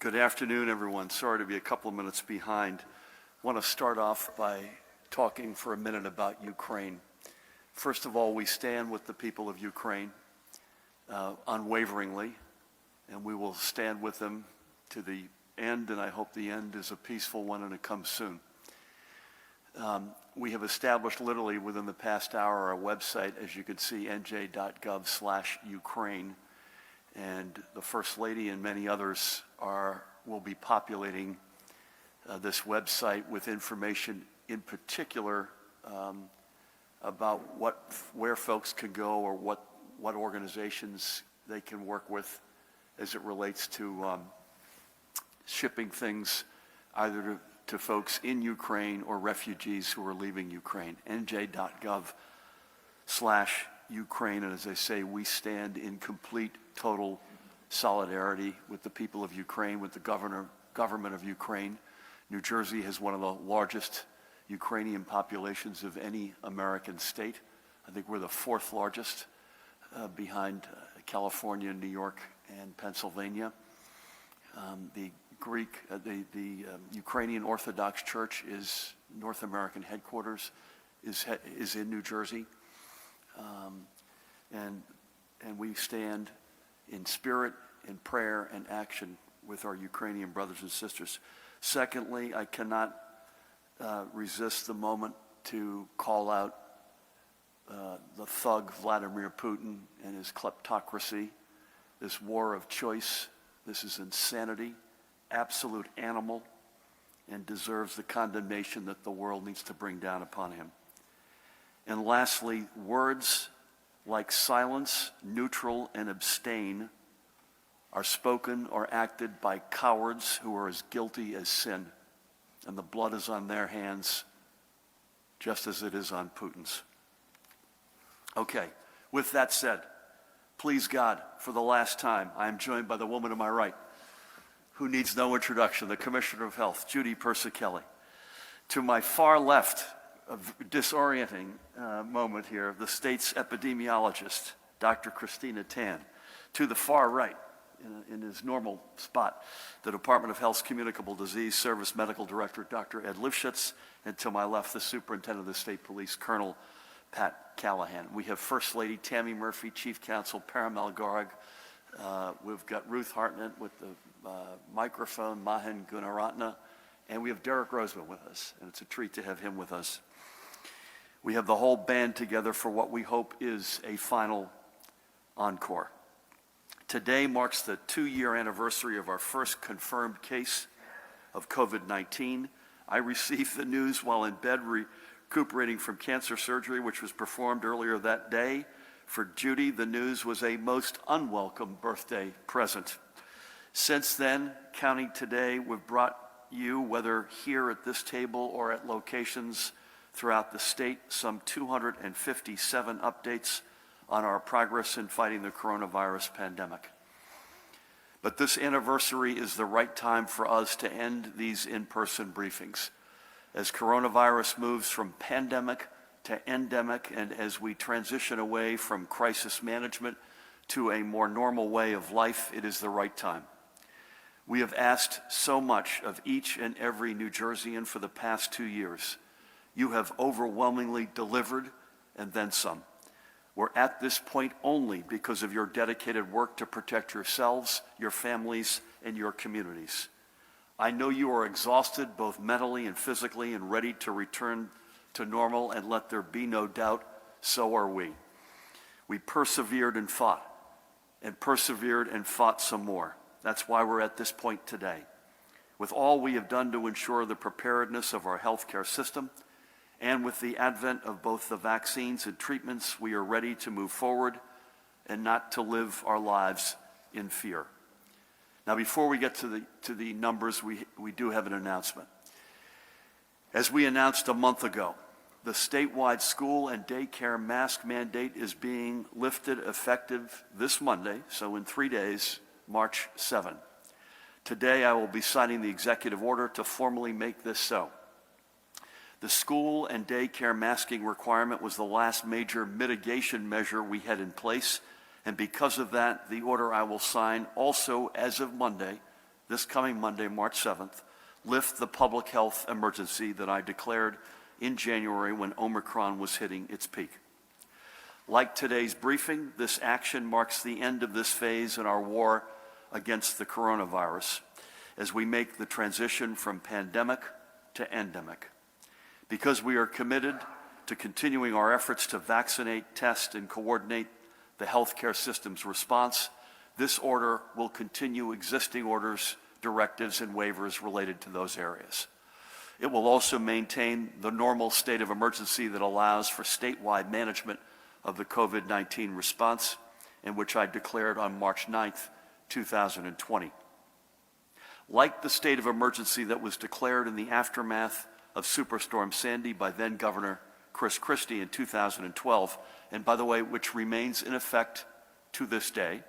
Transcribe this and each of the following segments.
Good afternoon, everyone. Sorry to be a couple of minutes behind. I want to start off by talking for a minute about Ukraine. First of all, we stand with the people of Ukraine unwaveringly, and we will stand with them to the end, and I hope the end is a peaceful one and it comes soon. We have established literally within the past hour our website, as you can see, NJ.gov/Ukraine, and the First Lady and many others will be populating this website with information in particular about where folks can go or what organizations they can work with as it relates to shipping things either to folks in Ukraine or refugees who are leaving Ukraine. NJ.gov/Ukraine, and as I say, we stand in complete, total solidarity with the people of Ukraine, with the government of Ukraine. New Jersey has one of the largest Ukrainian populations of any American state. I think we're the fourth largest behind California, New York, and Pennsylvania. The Ukrainian Orthodox Church is North American headquarters, is in New Jersey. And we stand in spirit, in prayer, and action with our Ukrainian brothers and sisters. Secondly, I cannot resist the moment to call out the thug Vladimir Putin and his kleptocracy, this war of choice. This is insanity, absolute animal, and deserves the condemnation that the world needs to bring down upon him. And lastly, words like silence, neutral, and abstain are spoken or acted by cowards who are as guilty as sin, and the blood is on their hands just as it is on Putin's. Okay, with that said, please God, for the last time, I am joined by the woman to my right, who needs no introduction, the Commissioner of Health, Judy Persichilli. To my far left, a disorienting moment here, the state's epidemiologist, Dr. Christina Tan. To the far right, in his normal spot, the Department of Health's Communicable Disease Service Medical Director, Dr. Ed Lifshitz, and to my left, the Superintendent of the State Police, Colonel Pat Callahan. We have First Lady Tammy Murphy, Chief Counsel Parimal Garg. We've got Ruth Hartnett with the microphone, Mahan Gunaratna, and we have Derek Roseman with us, and it's a treat to have him with us. We have the whole band together for what we hope is a final encore. Today marks the 2-year anniversary of our first confirmed case of COVID-19. I received the news while in bed recuperating from cancer surgery, which was performed earlier that day. For Judy, the news was a most unwelcome birthday present. Since then, counting today, we've brought you, whether here at this table or at locations throughout the state, some 257 updates on our progress in fighting the coronavirus pandemic. But this anniversary is the right time for us to end these in-person briefings. As coronavirus moves from pandemic to endemic, and as we transition away from crisis management to a more normal way of life, it is the right time. We have asked so much of each and every New Jerseyan for the past 2 years. You have overwhelmingly delivered, and then some. We're at this point only because of your dedicated work to protect yourselves, your families, and your communities. I know you are exhausted both mentally and physically and ready to return to normal, and let there be no doubt, so are we. We persevered and fought some more. That's why we're at this point today. With all we have done to ensure the preparedness of our healthcare system, and with the advent of both the vaccines and treatments, we are ready to move forward and not to live our lives in fear. Now, before we get to the numbers, we do have an announcement. As we announced a month ago, the statewide school and daycare mask mandate is being lifted effective this Monday, so in 3 days, March 7. Today, I will be signing the executive order to formally make this so. The school and daycare masking requirement was the last major mitigation measure we had in place, and because of that, the order I will sign also as of Monday this coming Monday, March 7th, lift the public health emergency that I declared in January when Omicron was hitting its peak. Like today's briefing, this action marks the end of this phase in our war against the coronavirus as we make the transition from pandemic to endemic. Because we are committed to continuing our efforts to vaccinate, test, and coordinate the healthcare system's response, this order will continue existing orders, directives, and waivers related to those areas. It will also maintain the normal state of emergency that allows for statewide management of the COVID-19 response, and which I declared on March 9th, 2020. Like the state of emergency that was declared in the aftermath of Superstorm Sandy by then Governor Chris Christie in 2012, and by the way, which remains in effect to this day,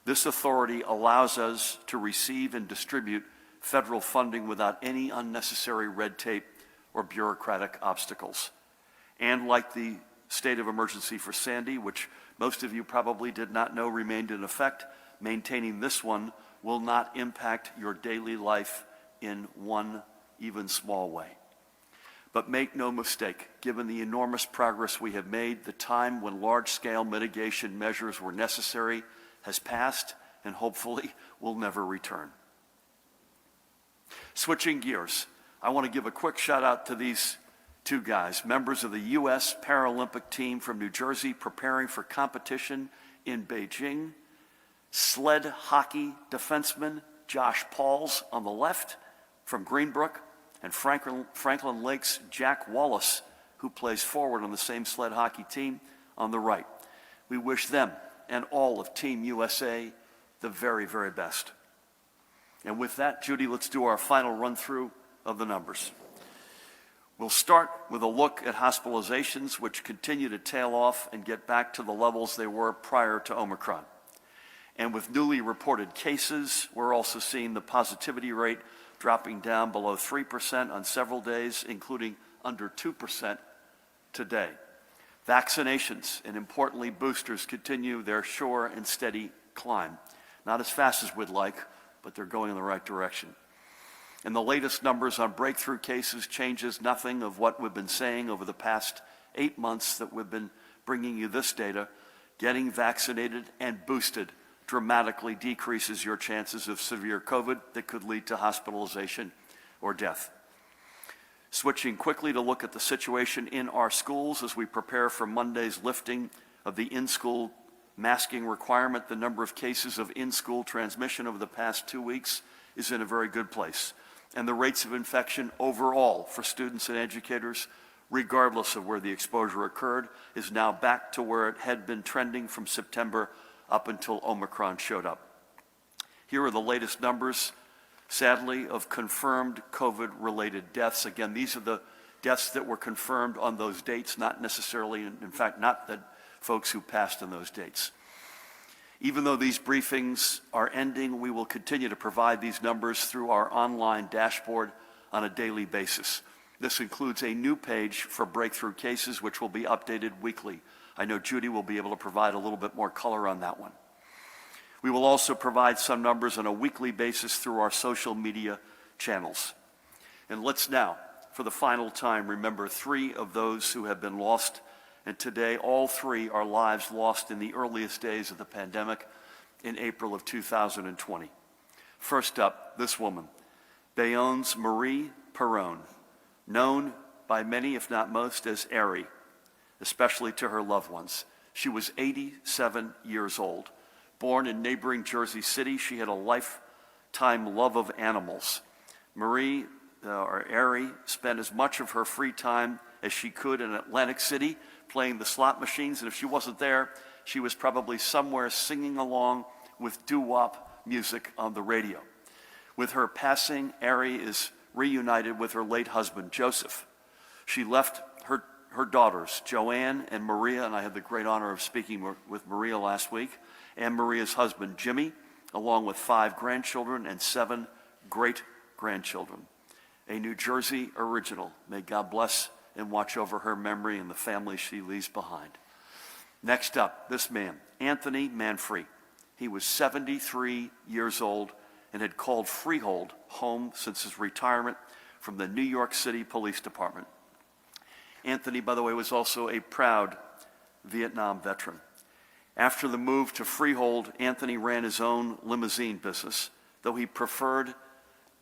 this authority allows us to receive and distribute federal funding without any unnecessary red tape or bureaucratic obstacles. And like the state of emergency for Sandy, which most of you probably did not know remained in effect, maintaining this one will not impact your daily life in one even small way. But make no mistake, given the enormous progress we have made, the time when large-scale mitigation measures were necessary has passed and hopefully will never return. Switching gears, I want to give a quick shout out to these two guys, members of the U.S. Paralympic team from New Jersey preparing for competition in Beijing. Sled hockey defenseman Josh Pauls on the left from Greenbrook, and Franklin Lake's Jack Wallace, who plays forward on the same sled hockey team, on the right. We wish them and all of Team USA the very, very best. And with that, Judy, let's do our final run-through of the numbers. We'll start with a look at hospitalizations, which continue to tail off and get back to the levels they were prior to Omicron. And with newly reported cases, we're also seeing the positivity rate dropping down below 3% on several days, including under 2% today. Vaccinations, and importantly boosters, continue their sure and steady climb. Not as fast as we'd like, but they're going in the right direction. And the latest numbers on breakthrough cases changes nothing of what we've been saying over the past 8 months that we've been bringing you this data. Getting vaccinated and boosted dramatically decreases your chances of severe COVID that could lead to hospitalization or death. Switching quickly to look at the situation in our schools as we prepare for Monday's lifting of the in-school masking requirement, the number of cases of in-school transmission over the past 2 weeks is in a very good place. And the rates of infection overall for students and educators, regardless of where the exposure occurred, is now back to where it had been trending from September up until Omicron showed up. Here are the latest numbers, sadly, of confirmed COVID-related deaths. Again, these are the deaths that were confirmed on those dates, not necessarily, in fact, not the folks who passed on those dates. Even though these briefings are ending, we will continue to provide these numbers through our online dashboard on a daily basis. This includes a new page for breakthrough cases, which will be updated weekly. I know Judy will be able to provide a little bit more color on that one. We will also provide some numbers on a weekly basis through our social media channels. And let's now, for the final time, remember 3 of those who have been lost. And today, all 3 are lives lost in the earliest days of the pandemic in April of 2020. First up, this woman, Bayonne's Marie Perron, known by many, if not most, as Ari, especially to her loved ones. She was 87 years old. Born in neighboring Jersey City, she had a lifetime love of animals. Marie, or Ari, spent as much of her free time as she could in Atlantic City playing the slot machines, and if she wasn't there, she was probably somewhere singing along with doo-wop music on the radio. With her passing, Ari is reunited with her late husband, Joseph. She left her daughters, Joanne and Maria, and I had the great honor of speaking with Maria last week, and Maria's husband, Jimmy, along with 5 grandchildren and 7 great-grandchildren. A New Jersey original. May God bless and watch over her memory and the family she leaves behind. Next up, this man, Anthony Manfrey. He was 73 years old and had called Freehold home since his retirement from the New York City Police Department. Anthony, by the way, was also a proud Vietnam veteran. After the move to Freehold, Anthony ran his own limousine business, though he preferred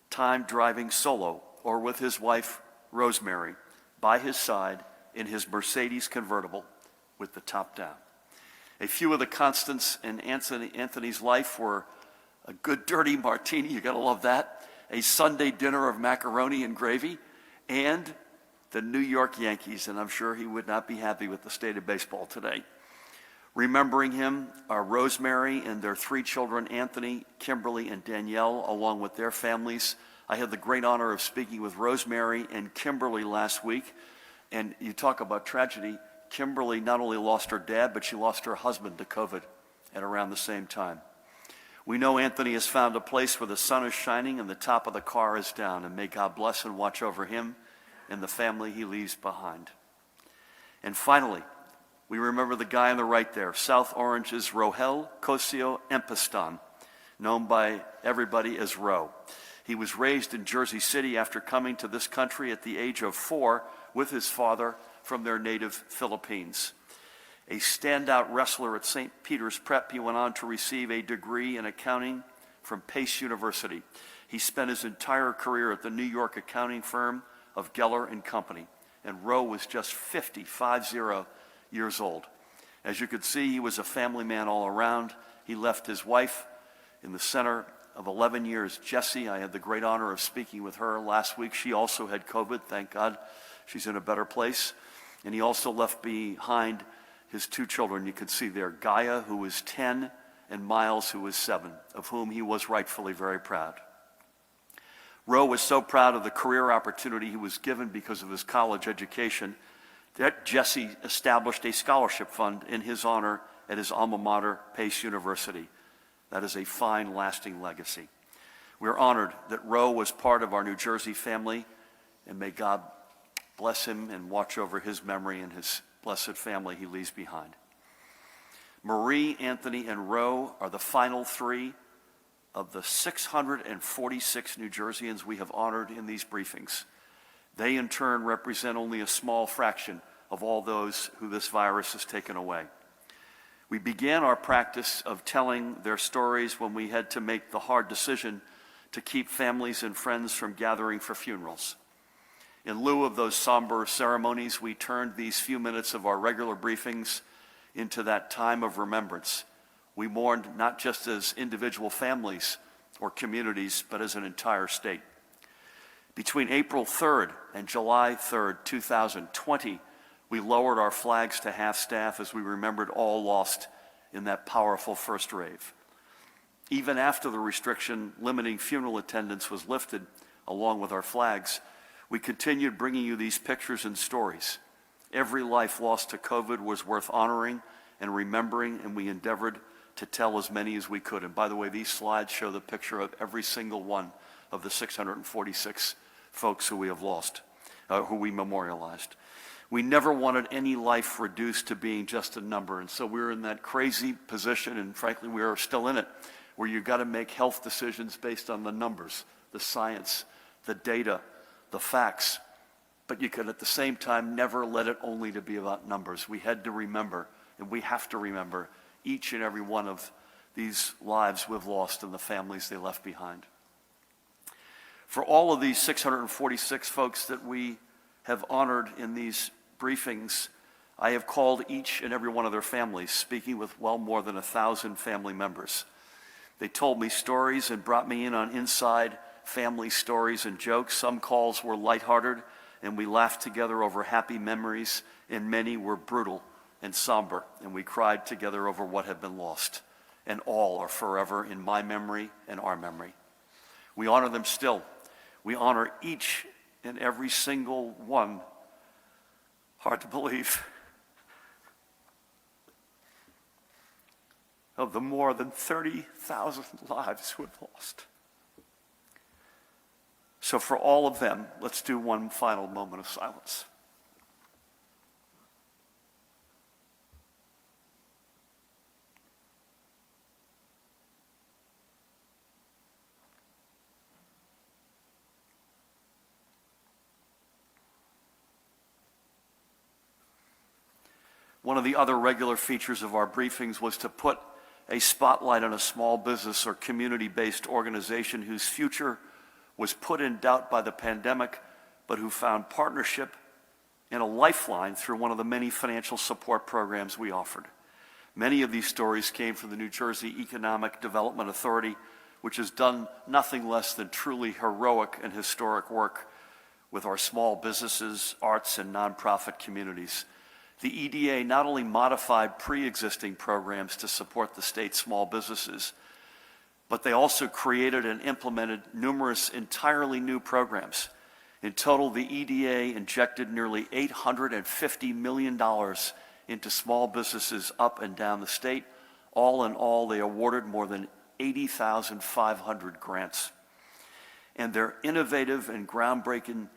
time driving solo or with his wife, Rosemary, by his side in his Mercedes convertible with the top down. A few of the constants in Anthony's life were a good dirty martini, you gotta love that, a Sunday dinner of macaroni and gravy, and the New York Yankees, and I'm sure he would not be happy with the state of baseball today. Remembering him are Rosemary and their 3 children, Anthony, Kimberly, and Danielle, along with their families. I had the great honor of speaking with Rosemary and Kimberly last week, and you talk about tragedy. Kimberly not only lost her dad, but she lost her husband to COVID at around the same time. We know Anthony has found a place where the sun is shining and the top of the car is down, and may God bless and watch over him and the family he leaves behind. And finally, we remember the guy on the right there, South Orange's Rohel Cosio Empiston, known by everybody as Ro. He was raised in Jersey City after coming to this country at the age of 4 with his father from their native Philippines. A standout wrestler at St. Peter's Prep, he went on to receive a degree in accounting from Pace University. He spent his entire career at the New York accounting firm of Geller and Company, and Ro was just 50 years old. As you could see, he was a family man all around. He left his wife in the center of 11 years, Jessie. I had the great honor of speaking with her last week. She also had COVID, thank God. She's in a better place. And he also left behind his 2 children. You could see there, Gaia, who was 10, and Miles, who was 7, of whom he was rightfully very proud. Ro was so proud of the career opportunity he was given because of his college education that Jessie established a scholarship fund in his honor at his alma mater, Pace University. That is a fine, lasting legacy. We're honored that Ro was part of our New Jersey family, and may God bless him and watch over his memory and his blessed family he leaves behind. Marie, Anthony, and Ro are the final 3 of the 646 New Jerseyans we have honored in these briefings. They in turn represent only a small fraction of all those who this virus has taken away. We began our practice of telling their stories when we had to make the hard decision to keep families and friends from gathering for funerals. In lieu of those somber ceremonies, we turned these few minutes of our regular briefings into that time of remembrance. We mourned not just as individual families or communities, but as an entire state. Between April 3rd and July 3rd, 2020, we lowered our flags to half-staff as we remembered all lost in that powerful first rave. Even after the restriction limiting funeral attendance was lifted, along with our flags, we continued bringing you these pictures and stories. Every life lost to COVID was worth honoring and remembering, and we endeavored to tell as many as we could. And by the way, these slides show the picture of every single one of the 646 folks who we have lost, who we memorialized. We never wanted any life reduced to being just a number, and so we were in that crazy position, and frankly, we are still in it, where you've got to make health decisions based on the numbers, the science, the data, the facts, but you could at the same time never let it only to be about numbers. We had to remember, and we have to remember, each and every one of these lives we've lost and the families they left behind. For all of these 646 folks that we have honored in these briefings, I have called each and every one of their families, speaking with well more than 1,000 family members. They told me stories and brought me in on inside family stories and jokes. Some calls were lighthearted, and we laughed together over happy memories, and many were brutal and somber, and we cried together over what had been lost. And all are forever in my memory and our memory. We honor them still. We honor each and every single one. Hard to believe. Of the more than 30,000 lives we've lost. So for all of them, let's do one final moment of silence. One of the other regular features of our briefings was to put a spotlight on a small business or community-based organization whose future was put in doubt by the pandemic, but who found partnership and a lifeline through one of the many financial support programs we offered. Many of these stories came from the New Jersey Economic Development Authority, which has done nothing less than truly heroic and historic work with our small businesses, arts, and nonprofit communities. The EDA not only modified pre-existing programs to support the state's small businesses, but they also created and implemented numerous entirely new programs. In total, the EDA injected nearly $850 million into small businesses up and down the state. All in all, they awarded more than 80,500 grants. And their innovative and groundbreaking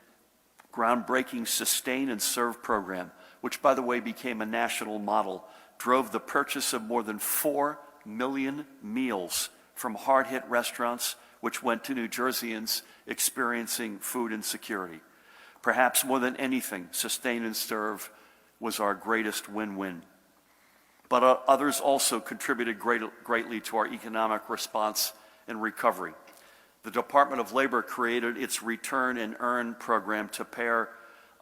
Sustain and Serve program, which by the way became a national model, drove the purchase of more than 4 million meals from hard-hit restaurants, which went to New Jerseyans experiencing food insecurity. Perhaps more than anything, Sustain and Serve was our greatest win-win. But others also contributed greatly to our economic response and recovery. The Department of Labor created its Return and Earn program to pair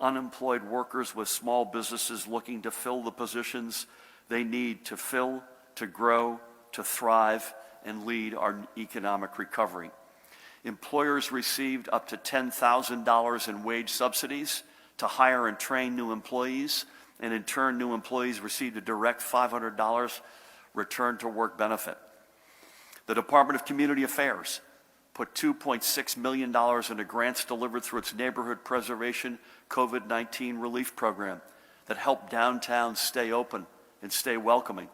unemployed workers with small businesses looking to fill the positions they need to fill, to grow, to thrive, and lead our economic recovery. Employers received up to $10,000 in wage subsidies to hire and train new employees, and in turn, new employees received a direct $500 return to work benefit. The Department of Community Affairs put $2.6 million into grants delivered through its Neighborhood Preservation COVID-19 relief program that helped downtowns stay open and stay welcoming.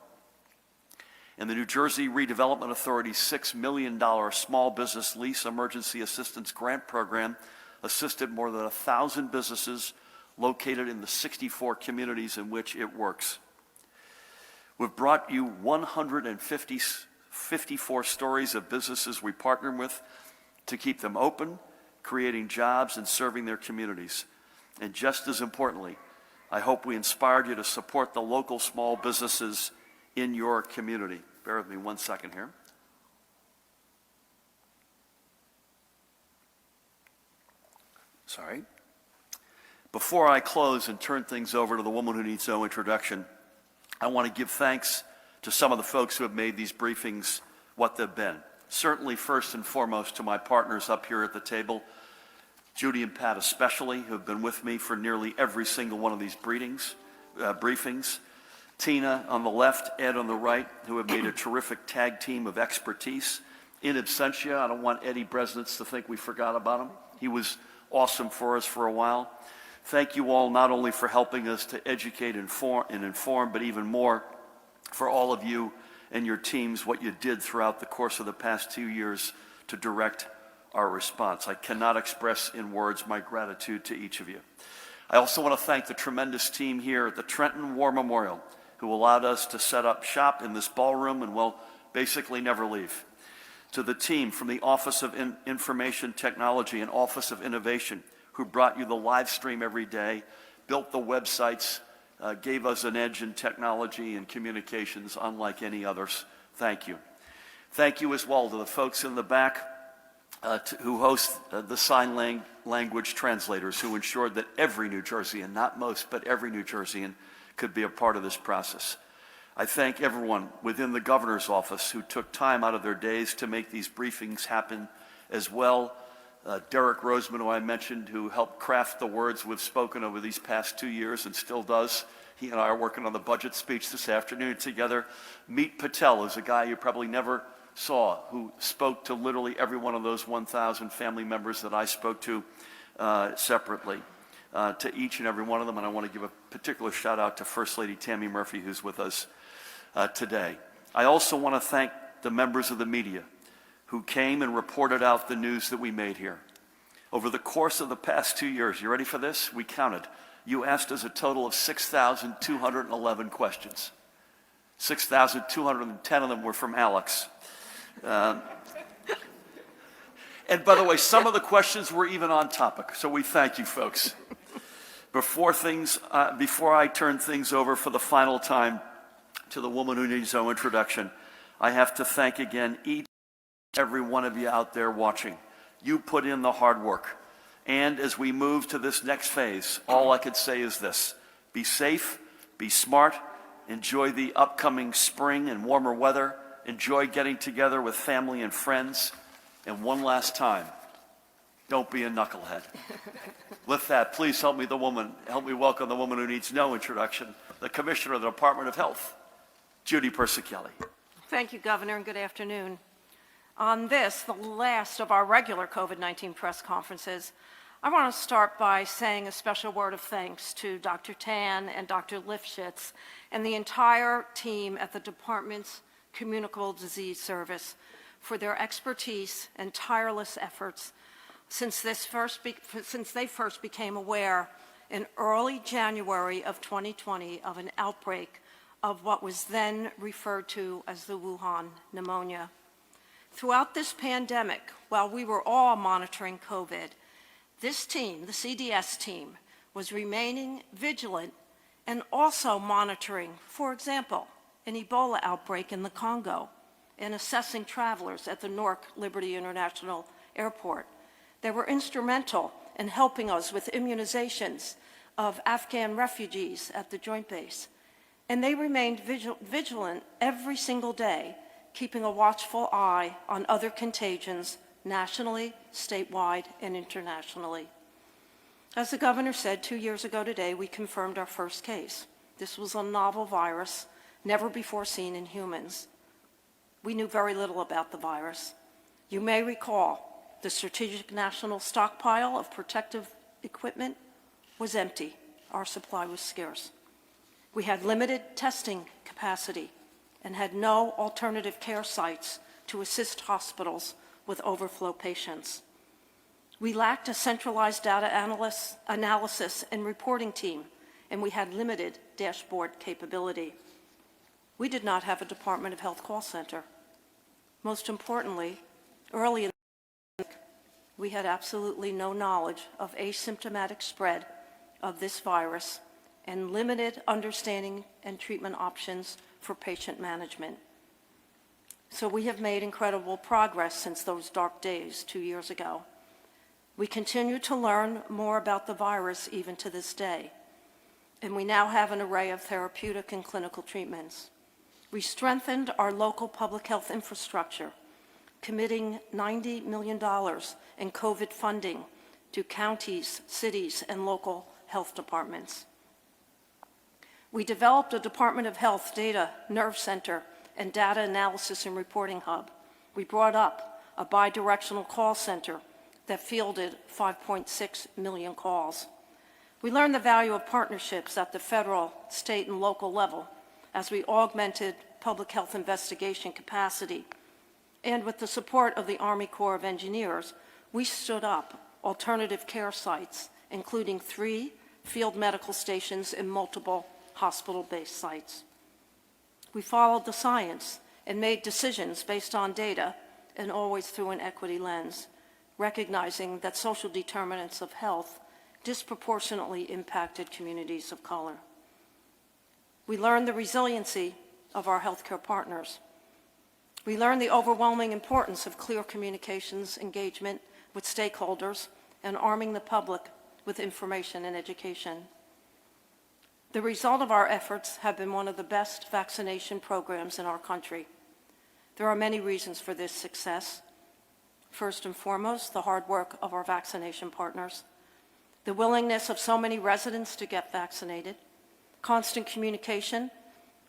And the New Jersey Redevelopment Authority's $6 million Small Business Lease Emergency Assistance Grant Program assisted more than 1,000 businesses located in the 64 communities in which it works. We've brought you 154 stories of businesses we partner with to keep them open, creating jobs and serving their communities. And just as importantly, I hope we inspired you to support the local small businesses in your community. Bear with me 1 second here. Sorry. Before I close and turn things over to the woman who needs no introduction, I want to give thanks to some of the folks who have made these briefings what they've been. Certainly, first and foremost, to my partners up here at the table, Judy and Pat especially, who have been with me for nearly every single one of these briefings. Tina on the left, Ed on the right, who have made a terrific tag team of expertise. In absentia, I don't want Eddie Bresnitz to think we forgot about him. He was awesome for us for a while. Thank you all not only for helping us to educate and inform, but even more for all of you and your teams, what you did throughout the course of the past 2 years to direct our response. I cannot express in words my gratitude to each of you. I also want to thank the tremendous team here at the Trenton War Memorial, who allowed us to set up shop in this ballroom and will basically never leave. To the team from the Office of Information Technology and Office of Innovation, who brought you the live stream every day, built the websites, gave us an edge in technology and communications unlike any others. Thank you. Thank you as well to the folks in the back who host the sign language translators, who ensured that every New Jerseyan, not most, but every New Jerseyan, could be a part of this process. I thank everyone within the governor's office who took time out of their days to make these briefings happen as well. Derek Roseman, who I mentioned, who helped craft the words we've spoken over these past 2 years and still does. He and I are working on the budget speech this afternoon together. Meet Patel is a guy you probably never saw, who spoke to literally every one of those 1,000 family members that I spoke to separately. To each and every one of them, and I want to give a particular shout out to First Lady Tammy Murphy, who's with us today. I also want to thank the members of the media who came and reported out the news that we made here. Over the course of the past 2 years, you ready for this? We counted. You asked us a total of 6,211 questions. 6,210 of them were from Alex. And by the way, some of the questions were even on topic, so we thank you folks. Before I turn things over for the final time to the woman who needs no introduction, I have to thank again each and every one of you out there watching. You put in the hard work. And as we move to this next phase, all I could say is this: be safe, be smart, enjoy the upcoming spring and warmer weather, enjoy getting together with family and friends, and one last time, don't be a knucklehead. With that, please help me welcome the woman who needs no introduction, the Commissioner of the Department of Health, Judy Persichelli. Thank you, Governor, and good afternoon. On this, the last of our regular COVID-19 press conferences, I want to start by saying a special word of thanks to Dr. Tan and Dr. Lifshitz and the entire team at the Department's Communicable Disease Service for their expertise and tireless efforts since they first became aware in early January of 2020 of an outbreak of what was then referred to as the Wuhan pneumonia. Throughout this pandemic, while we were all monitoring COVID, this team, the CDS team, was remaining vigilant and also monitoring, for example, an Ebola outbreak in the Congo and assessing travelers at the Newark Liberty International Airport. They were instrumental in helping us with immunizations of Afghan refugees at the Joint Base. And they remained vigilant every single day, keeping a watchful eye on other contagions nationally, statewide, and internationally. As the governor said 2 years ago today, we confirmed our first case. This was a novel virus, never before seen in humans. We knew very little about the virus. You may recall the Strategic National Stockpile of protective equipment was empty. Our supply was scarce. We had limited testing capacity and had no alternative care sites to assist hospitals with overflow patients. We lacked a centralized data analysis and reporting team, and we had limited dashboard capability. We did not have a Department of Health call center. Most importantly, early in the pandemic, we had absolutely no knowledge of asymptomatic spread of this virus and limited understanding and treatment options for patient management. So we have made incredible progress since those dark days 2 years ago. We continue to learn more about the virus even to this day, and we now have an array of therapeutic and clinical treatments. We strengthened our local public health infrastructure, committing $90 million in COVID funding to counties, cities, and local health departments. We developed a Department of Health data nerve center and data analysis and reporting hub. We brought up a bidirectional call center that fielded 5.6 million calls. We learned the value of partnerships at the federal, state, and local level as we augmented public health investigation capacity. And with the support of the Army Corps of Engineers, we stood up alternative care sites, including 3 field medical stations and multiple hospital-based sites. We followed the science and made decisions based on data and always through an equity lens, recognizing that social determinants of health disproportionately impacted communities of color. We learned the resiliency of our healthcare partners. We learned the overwhelming importance of clear communications, engagement with stakeholders, and arming the public with information and education. The result of our efforts have been one of the best vaccination programs in our country. There are many reasons for this success. First and foremost, the hard work of our vaccination partners, the willingness of so many residents to get vaccinated, constant communication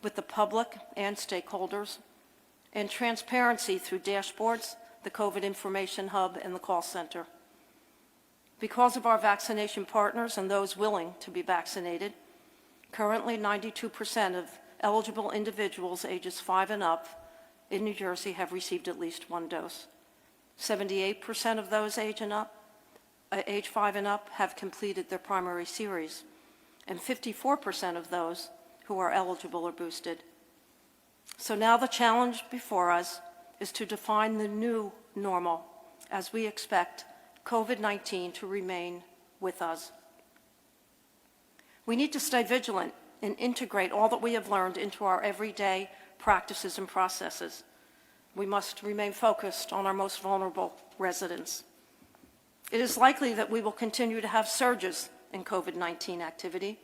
with the public and stakeholders, and transparency through dashboards, the COVID Information Hub, and the call center. Because of our vaccination partners and those willing to be vaccinated, currently 92% of eligible individuals ages 5 and up in New Jersey have received at least 1 dose. 78% of those age 5 and up have completed their primary series, and 54% of those who are eligible are boosted. So now the challenge before us is to define the new normal as we expect COVID-19 to remain with us. We need to stay vigilant and integrate all that we have learned into our everyday practices and processes. We must remain focused on our most vulnerable residents. It is likely that we will continue to have surges in COVID-19 activity,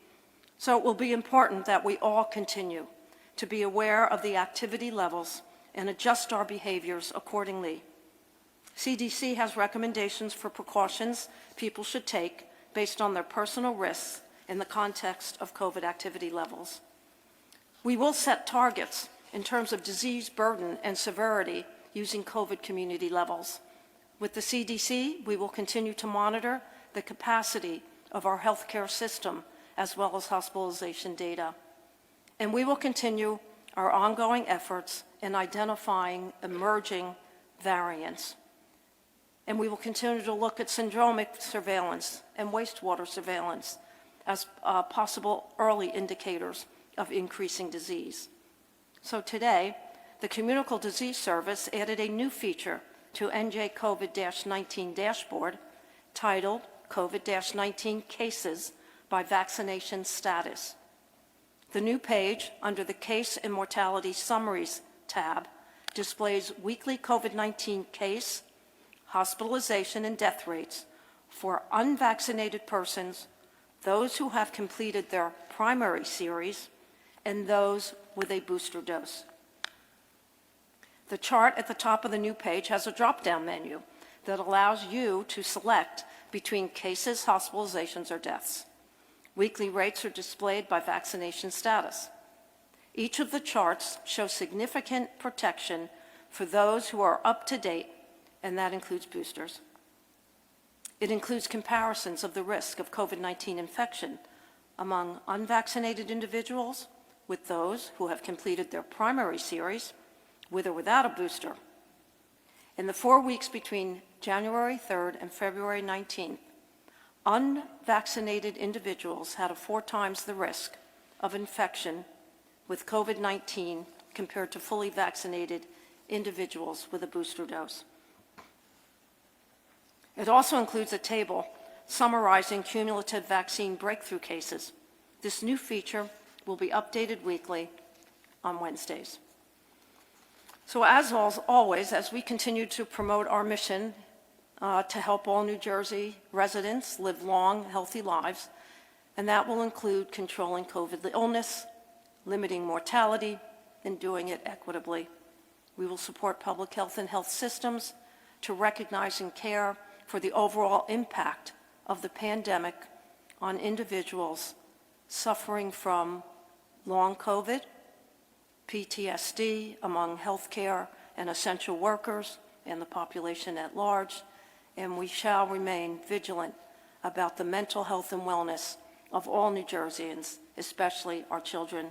so it will be important that we all continue to be aware of the activity levels and adjust our behaviors accordingly. CDC has recommendations for precautions people should take based on their personal risks in the context of COVID activity levels. We will set targets in terms of disease burden and severity using COVID community levels. With the CDC, we will continue to monitor the capacity of our healthcare system as well as hospitalization data. And we will continue our ongoing efforts in identifying emerging variants. And we will continue to look at syndromic surveillance and wastewater surveillance as possible early indicators of increasing disease. So today, the Communicable Disease Service added a new feature to NJ COVID-19 dashboard titled COVID-19 Cases by Vaccination Status. The new page under the Case and Mortality Summaries tab displays weekly COVID-19 case, hospitalization, and death rates for unvaccinated persons, those who have completed their primary series, and those with a booster dose. The chart at the top of the new page has a drop-down menu that allows you to select between cases, hospitalizations, or deaths. Weekly rates are displayed by vaccination status. Each of the charts shows significant protection for those who are up to date, and that includes boosters. It includes comparisons of the risk of COVID-19 infection among unvaccinated individuals with those who have completed their primary series, with or without a booster. In the 4 weeks between January 3rd and February 19th, unvaccinated individuals had a 4 times the risk of infection with COVID-19 compared to fully vaccinated individuals with a booster dose. It also includes a table summarizing cumulative vaccine breakthrough cases. This new feature will be updated weekly on Wednesdays. So as always, as we continue to promote our mission to help all New Jersey residents live long, healthy lives, and that will include controlling COVID illness, limiting mortality, and doing it equitably. We will support public health and health systems to recognize and care for the overall impact of the pandemic on individuals suffering from long COVID, PTSD among healthcare and essential workers and the population at large, and we shall remain vigilant about the mental health and wellness of all New Jerseyans, especially our children.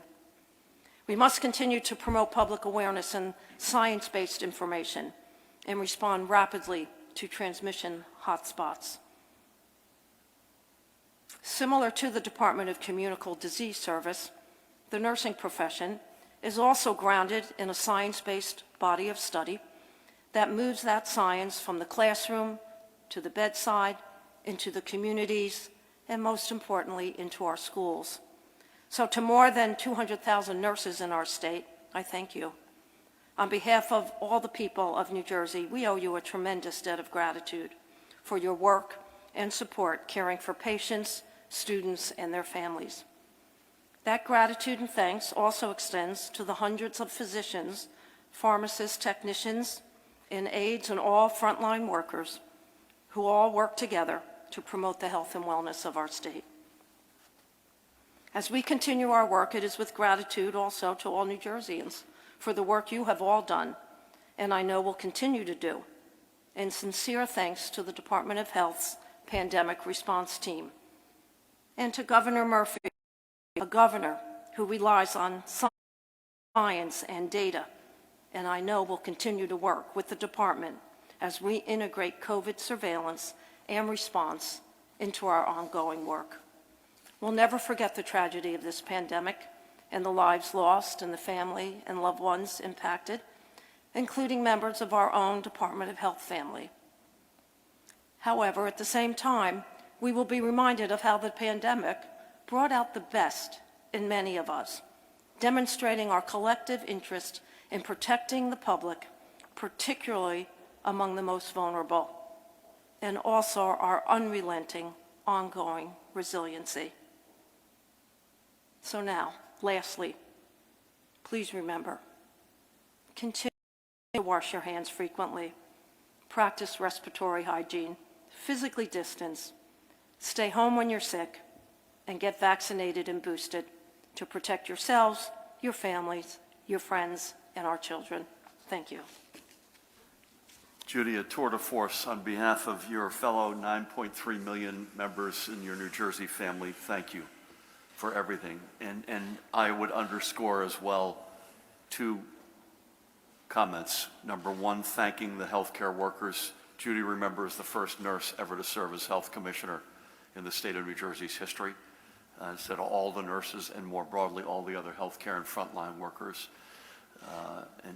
We must continue to promote public awareness and science-based information and respond rapidly to transmission hotspots. Similar to the Department of Communicable Disease Service, the nursing profession is also grounded in a science-based body of study that moves that science from the classroom to the bedside, into the communities, and most importantly, into our schools. So to more than 200,000 nurses in our state, I thank you. On behalf of all the people of New Jersey, we owe you a tremendous debt of gratitude for your work and support caring for patients, students, and their families. That gratitude and thanks also extends to the hundreds of physicians, pharmacists, technicians, and aides, and all frontline workers who all work together to promote the health and wellness of our state. As we continue our work, it is with gratitude also to all New Jerseyans for the work you have all done, and I know will continue to do, and sincere thanks to the Department of Health's pandemic response team, and to Governor Murphy, a governor who relies on science and data, and I know will continue to work with the department as we integrate COVID surveillance and response into our ongoing work. We'll never forget the tragedy of this pandemic and the lives lost and the family and loved ones impacted, including members of our own Department of Health family. However, at the same time, we will be reminded of how the pandemic brought out the best in many of us, demonstrating our collective interest in protecting the public, particularly among the most vulnerable, and also our unrelenting, ongoing resiliency. So now, lastly, please remember, continue to wash your hands frequently, practice respiratory hygiene, physically distance, stay home when you're sick, and get vaccinated and boosted to protect yourselves, your families, your friends, and our children. Thank you. Judy, a tour de force on behalf of your fellow 9.3 million members in your New Jersey family. Thank you for everything. And I would underscore as well two comments. Number one, thanking the healthcare workers. Judy, remember, is the first nurse ever to serve as health commissioner in the state of New Jersey's history. Instead of all the nurses and more broadly all the other healthcare and frontline workers.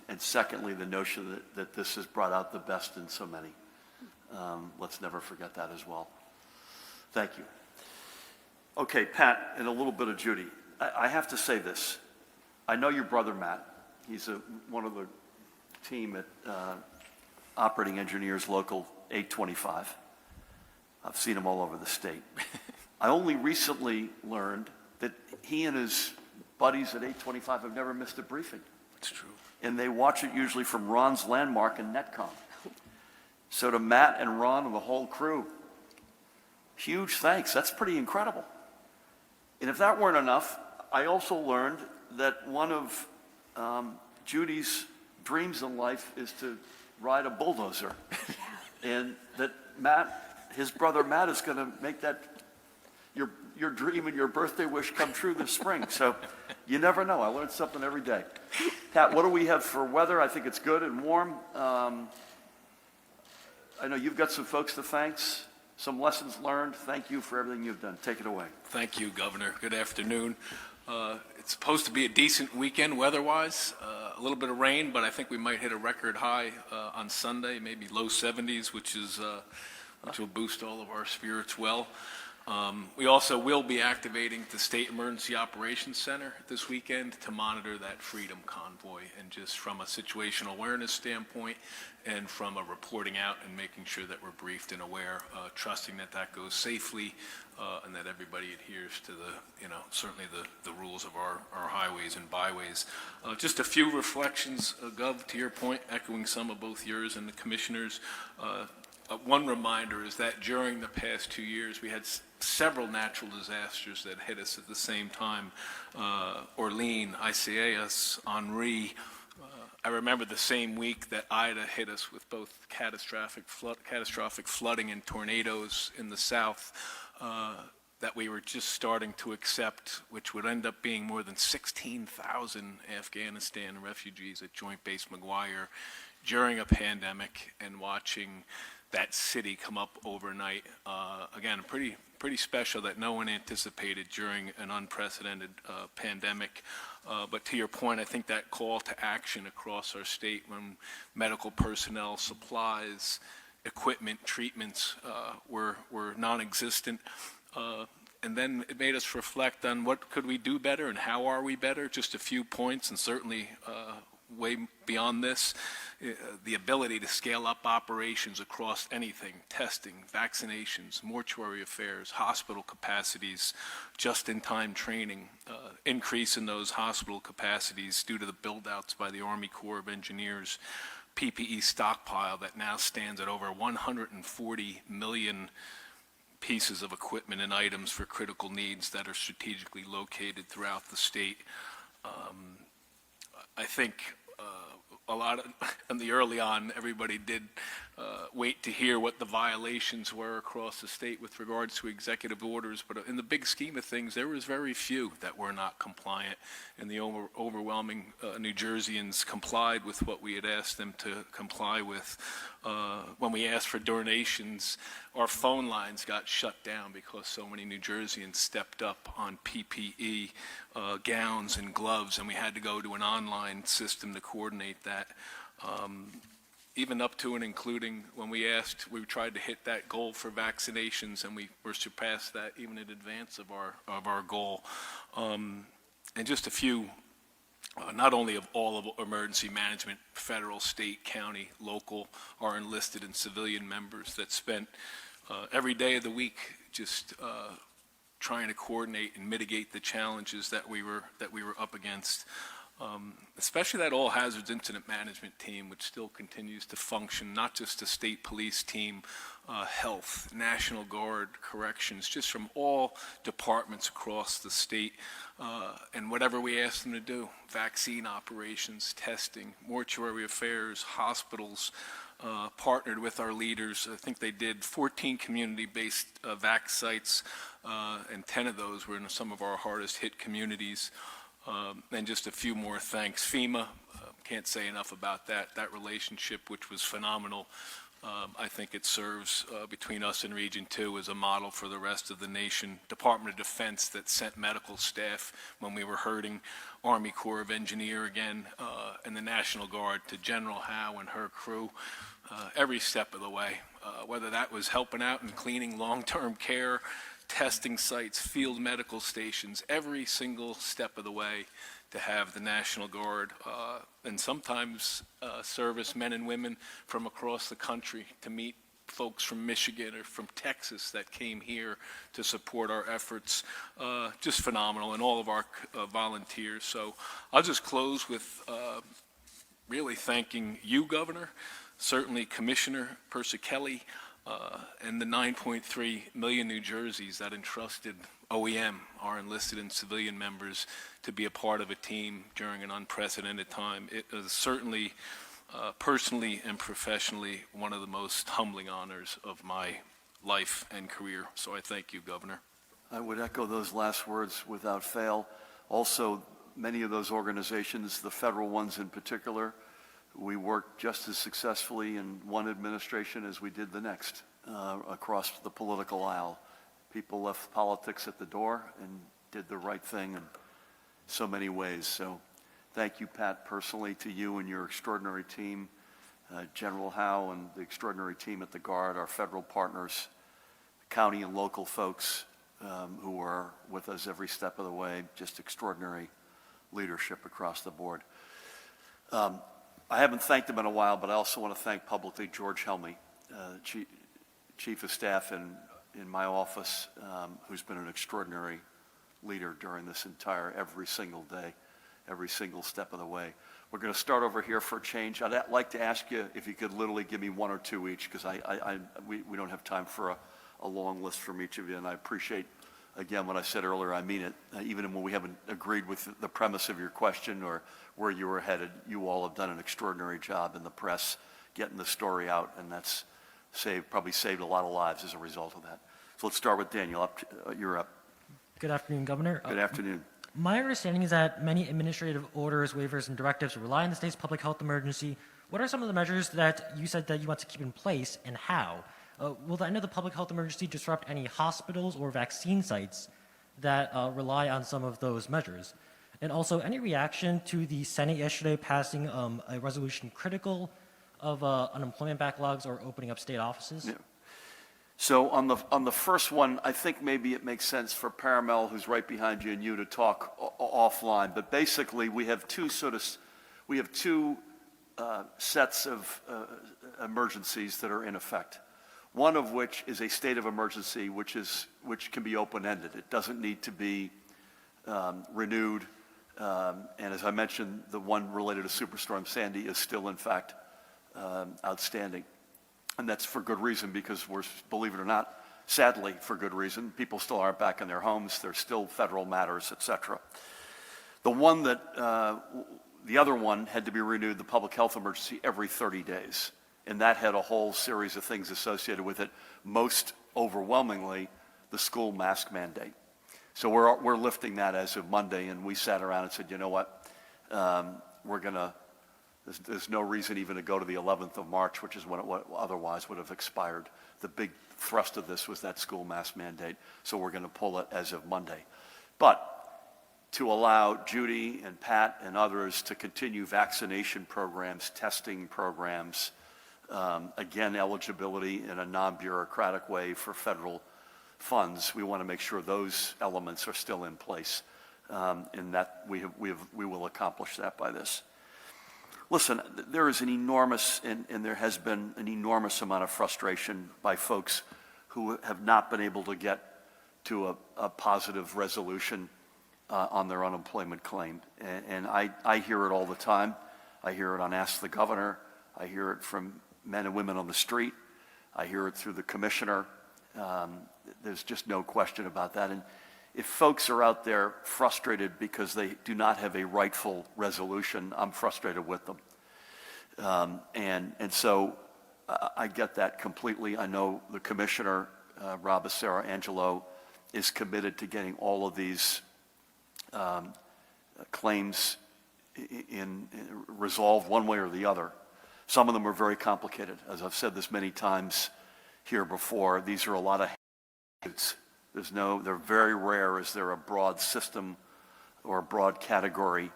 And secondly, the notion that this has brought out the best in so many. Let's never forget that as well. Thank you. Okay, Pat, and a little bit of Judy. I have to say this. I know your brother, Matt. He's one of the team at Operating Engineers Local 825. I've seen him all over the state. I only recently learned that he and his buddies at 825 have never missed a briefing. That's true. And they watch it usually from Ron's Landmark and Netcom. So to Matt and Ron and the whole crew, huge thanks. That's pretty incredible. And if that weren't enough, I also learned that one of Judy's dreams in life is to ride a bulldozer. And that Matt, his brother Matt, is going to make that your dream and your birthday wish come true this spring. So you never know. I learn something every day. Pat, what do we have for weather? I think it's good and warm. I know you've got some folks to thank, some lessons learned. Thank you for everything you've done. Take it away. Thank you, Governor. Good afternoon. It's supposed to be a decent weekend weather-wise. A little bit of rain, but I think we might hit a record high on Sunday, maybe low 70s, which will boost all of our spirits well. We also will be activating the State Emergency Operations Center this weekend to monitor that Freedom Convoy, and just from a situational awareness standpoint and from a reporting out and making sure that we're briefed and aware, trusting that that goes safely and that everybody adheres to certainly the rules of our highways and byways. Just a few reflections, Gov, to your point, echoing some of both yours and the commissioners. One reminder is that during the past 2 years, we had several natural disasters that hit us at the same time. Orlean, Isaias, Henri. I remember the same week that Ida hit us with both catastrophic flooding and tornadoes in the south that we were just starting to accept, which would end up being more than 16,000 Afghanistan refugees at Joint Base McGuire during a pandemic, and watching that city come up overnight. Again, pretty special that no one anticipated during an unprecedented pandemic. But to your point, I think that call to action across our state when medical personnel, supplies, equipment, treatments were non-existent. And then it made us reflect on what could we do better and how are we better. Just a few points, and certainly way beyond this, the ability to scale up operations across anything: testing, vaccinations, mortuary affairs, hospital capacities, just-in-time training, increase in those hospital capacities due to the build-outs by the Army Corps of Engineers, PPE stockpile that now stands at over 140 million pieces of equipment and items for critical needs that are strategically located throughout the state. I think a lot in the early on, everybody did wait to hear what the violations were across the state with regards to executive orders, but in the big scheme of things, there was very few that were not compliant, and the overwhelming New Jerseyans complied with what we had asked them to comply with. When we asked for donations, our phone lines got shut down because so many New Jerseyans stepped up on PPE, gowns and gloves, and we had to go to an online system to coordinate that. even up to and including when we tried to hit that goal for vaccinations, and we were surpassed that even in advance of our goal. And just a few, not only of all of emergency management, federal, state, county, local, our enlisted and civilian members that spent every day of the week just trying to coordinate and mitigate the challenges that we were up against. Especially that all hazards incident management team, which still continues to function, not just the state police team, health, National Guard, corrections, just from all departments across the state, and whatever we asked them to do, vaccine operations, testing, mortuary affairs, hospitals, partnered with our leaders. I think they did 14 community-based vac sites, and 10 of those were in some of our hardest hit communities. And just a few more thanks. FEMA, can't say enough about that relationship, which was phenomenal. I think it serves between us and Region 2 as a model for the rest of the nation. Department of Defense that sent medical staff when we were hurting, Army Corps of Engineer again, and the National Guard to General Howe and her crew every step of the way, whether that was helping out and cleaning long-term care, testing sites, field medical stations, every single step of the way to have the National Guard and sometimes service men and women from across the country to meet folks from Michigan or from Texas that came here to support our efforts. Just phenomenal, and all of our volunteers. So I'll just close with really thanking you, Governor, certainly Commissioner Persicelli, and the 9.3 million New Jerseys that entrusted OEM, our enlisted and civilian members, to be a part of a team during an unprecedented time. It was certainly, personally and professionally, one of the most humbling honors of my life and career. So I thank you, Governor. I would echo those last words without fail. Also, many of those organizations, the federal ones in particular, we worked just as successfully in one administration as we did the next across the political aisle. People left politics at the door and did the right thing in so many ways. So thank you, Pat, personally, to you and your extraordinary team, General Howe and the extraordinary team at the Guard, our federal partners, county and local folks who are with us every step of the way, just extraordinary leadership across the board. I haven't thanked him in a while, but I also want to thank publicly George Helmy, Chief of Staff in my office, who's been an extraordinary leader during this every single day, every single step of the way. We're going to start over here for a change. I'd like to ask you if you could literally give me one or two each, because we don't have time for a long list from each of you, and I appreciate, again, what I said earlier, I mean it. Even when we haven't agreed with the premise of your question or where you were headed, you all have done an extraordinary job in the press getting the story out, and that's probably saved a lot of lives as a result of that. So let's start with Daniel. You're up. Good afternoon, Governor. Good afternoon. My understanding is that many administrative orders, waivers, and directives rely on the state's public health emergency. What are some of the measures that you said that you want to keep in place, and how? Will the end of the public health emergency disrupt any hospitals or vaccine sites that rely on some of those measures? And also, any reaction to the Senate yesterday passing a resolution critical of unemployment backlogs or opening up state offices? Yeah. So on the first one, I think maybe it makes sense for Paramel, who's right behind you, and you to talk offline. But basically, we have two sets of emergencies that are in effect. One of which is a state of emergency, which can be open-ended. It doesn't need to be renewed. And as I mentioned, the one related to Superstorm Sandy is still, in fact, outstanding. And that's for good reason, because believe it or not, sadly, for good reason, people still aren't back in their homes. There's still federal matters, et cetera. The other one had to be renewed, the public health emergency, every 30 days. And that had a whole series of things associated with it, most overwhelmingly the school mask mandate. So we're lifting that as of Monday, and we sat around and said, you know what, there's no reason even to go to the 11th of March, which is when it otherwise would have expired. The big thrust of this was that school mask mandate, so we're going to pull it as of Monday. But to allow Judy and Pat and others to continue vaccination programs, testing programs, again, eligibility in a non-bureaucratic way for federal funds. We want to make sure those elements are still in place, and that we will accomplish that by this. Listen, there is an enormous, and there has been an enormous amount of frustration by folks who have not been able to get to a positive resolution on their unemployment claim. And I hear it all the time. I hear it on Ask the Governor. I hear it from men and women on the street. I hear it through the commissioner. There's just no question about that. And if folks are out there frustrated because they do not have a rightful resolution, I'm frustrated with them. And so I get that completely. I know the commissioner, Robasera Angelo, is committed to getting all of these claims resolved one way or the other. Some of them are very complicated. As I've said this many times here before, these are a lot of they're very rare. Is there a broad system or a broad category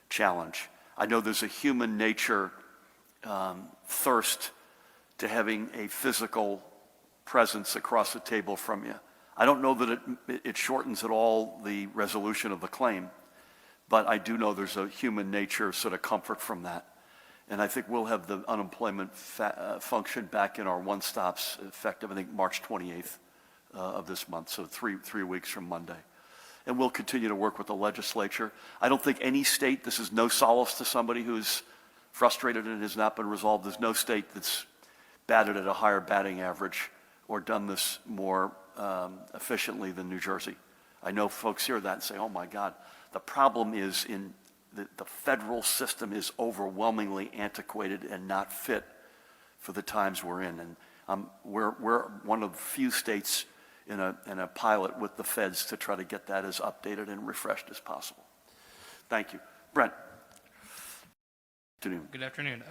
challenge? I know there's a human nature thirst to having a physical presence across the table from you. I don't know that it shortens at all the resolution of the claim, but I do know there's a human nature sort of comfort from that. And I think we'll have the unemployment function back in our one-stops effective, I think, March 28th of this month, so three weeks from Monday. And we'll continue to work with the legislature. I don't think any state, this is no solace to somebody who's frustrated and it has not been resolved. There's no state that's batted at a higher batting average or done this more efficiently than New Jersey. I know folks hear that and say, oh my God. The problem is in the federal system is overwhelmingly antiquated and not fit for the times we're in. And we're one of the few states in a pilot with the feds to try to get that as updated and refreshed as possible. Thank you. Brent. Good afternoon.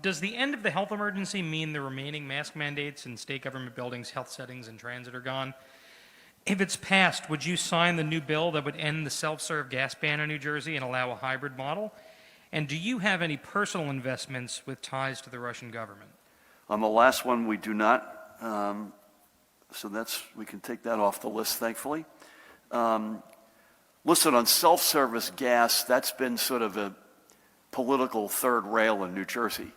Does the end of the health emergency mean the remaining mask mandates in state government buildings, health settings, and transit are gone? If it's passed, would you sign the new bill that would end the self-serve gas ban in New Jersey and allow a hybrid model? And do you have any personal investments with ties to the Russian government? On the last one, we do not. So we can take that off the list, thankfully. Listen, on self-service gas, that's been sort of a political third rail in New Jersey,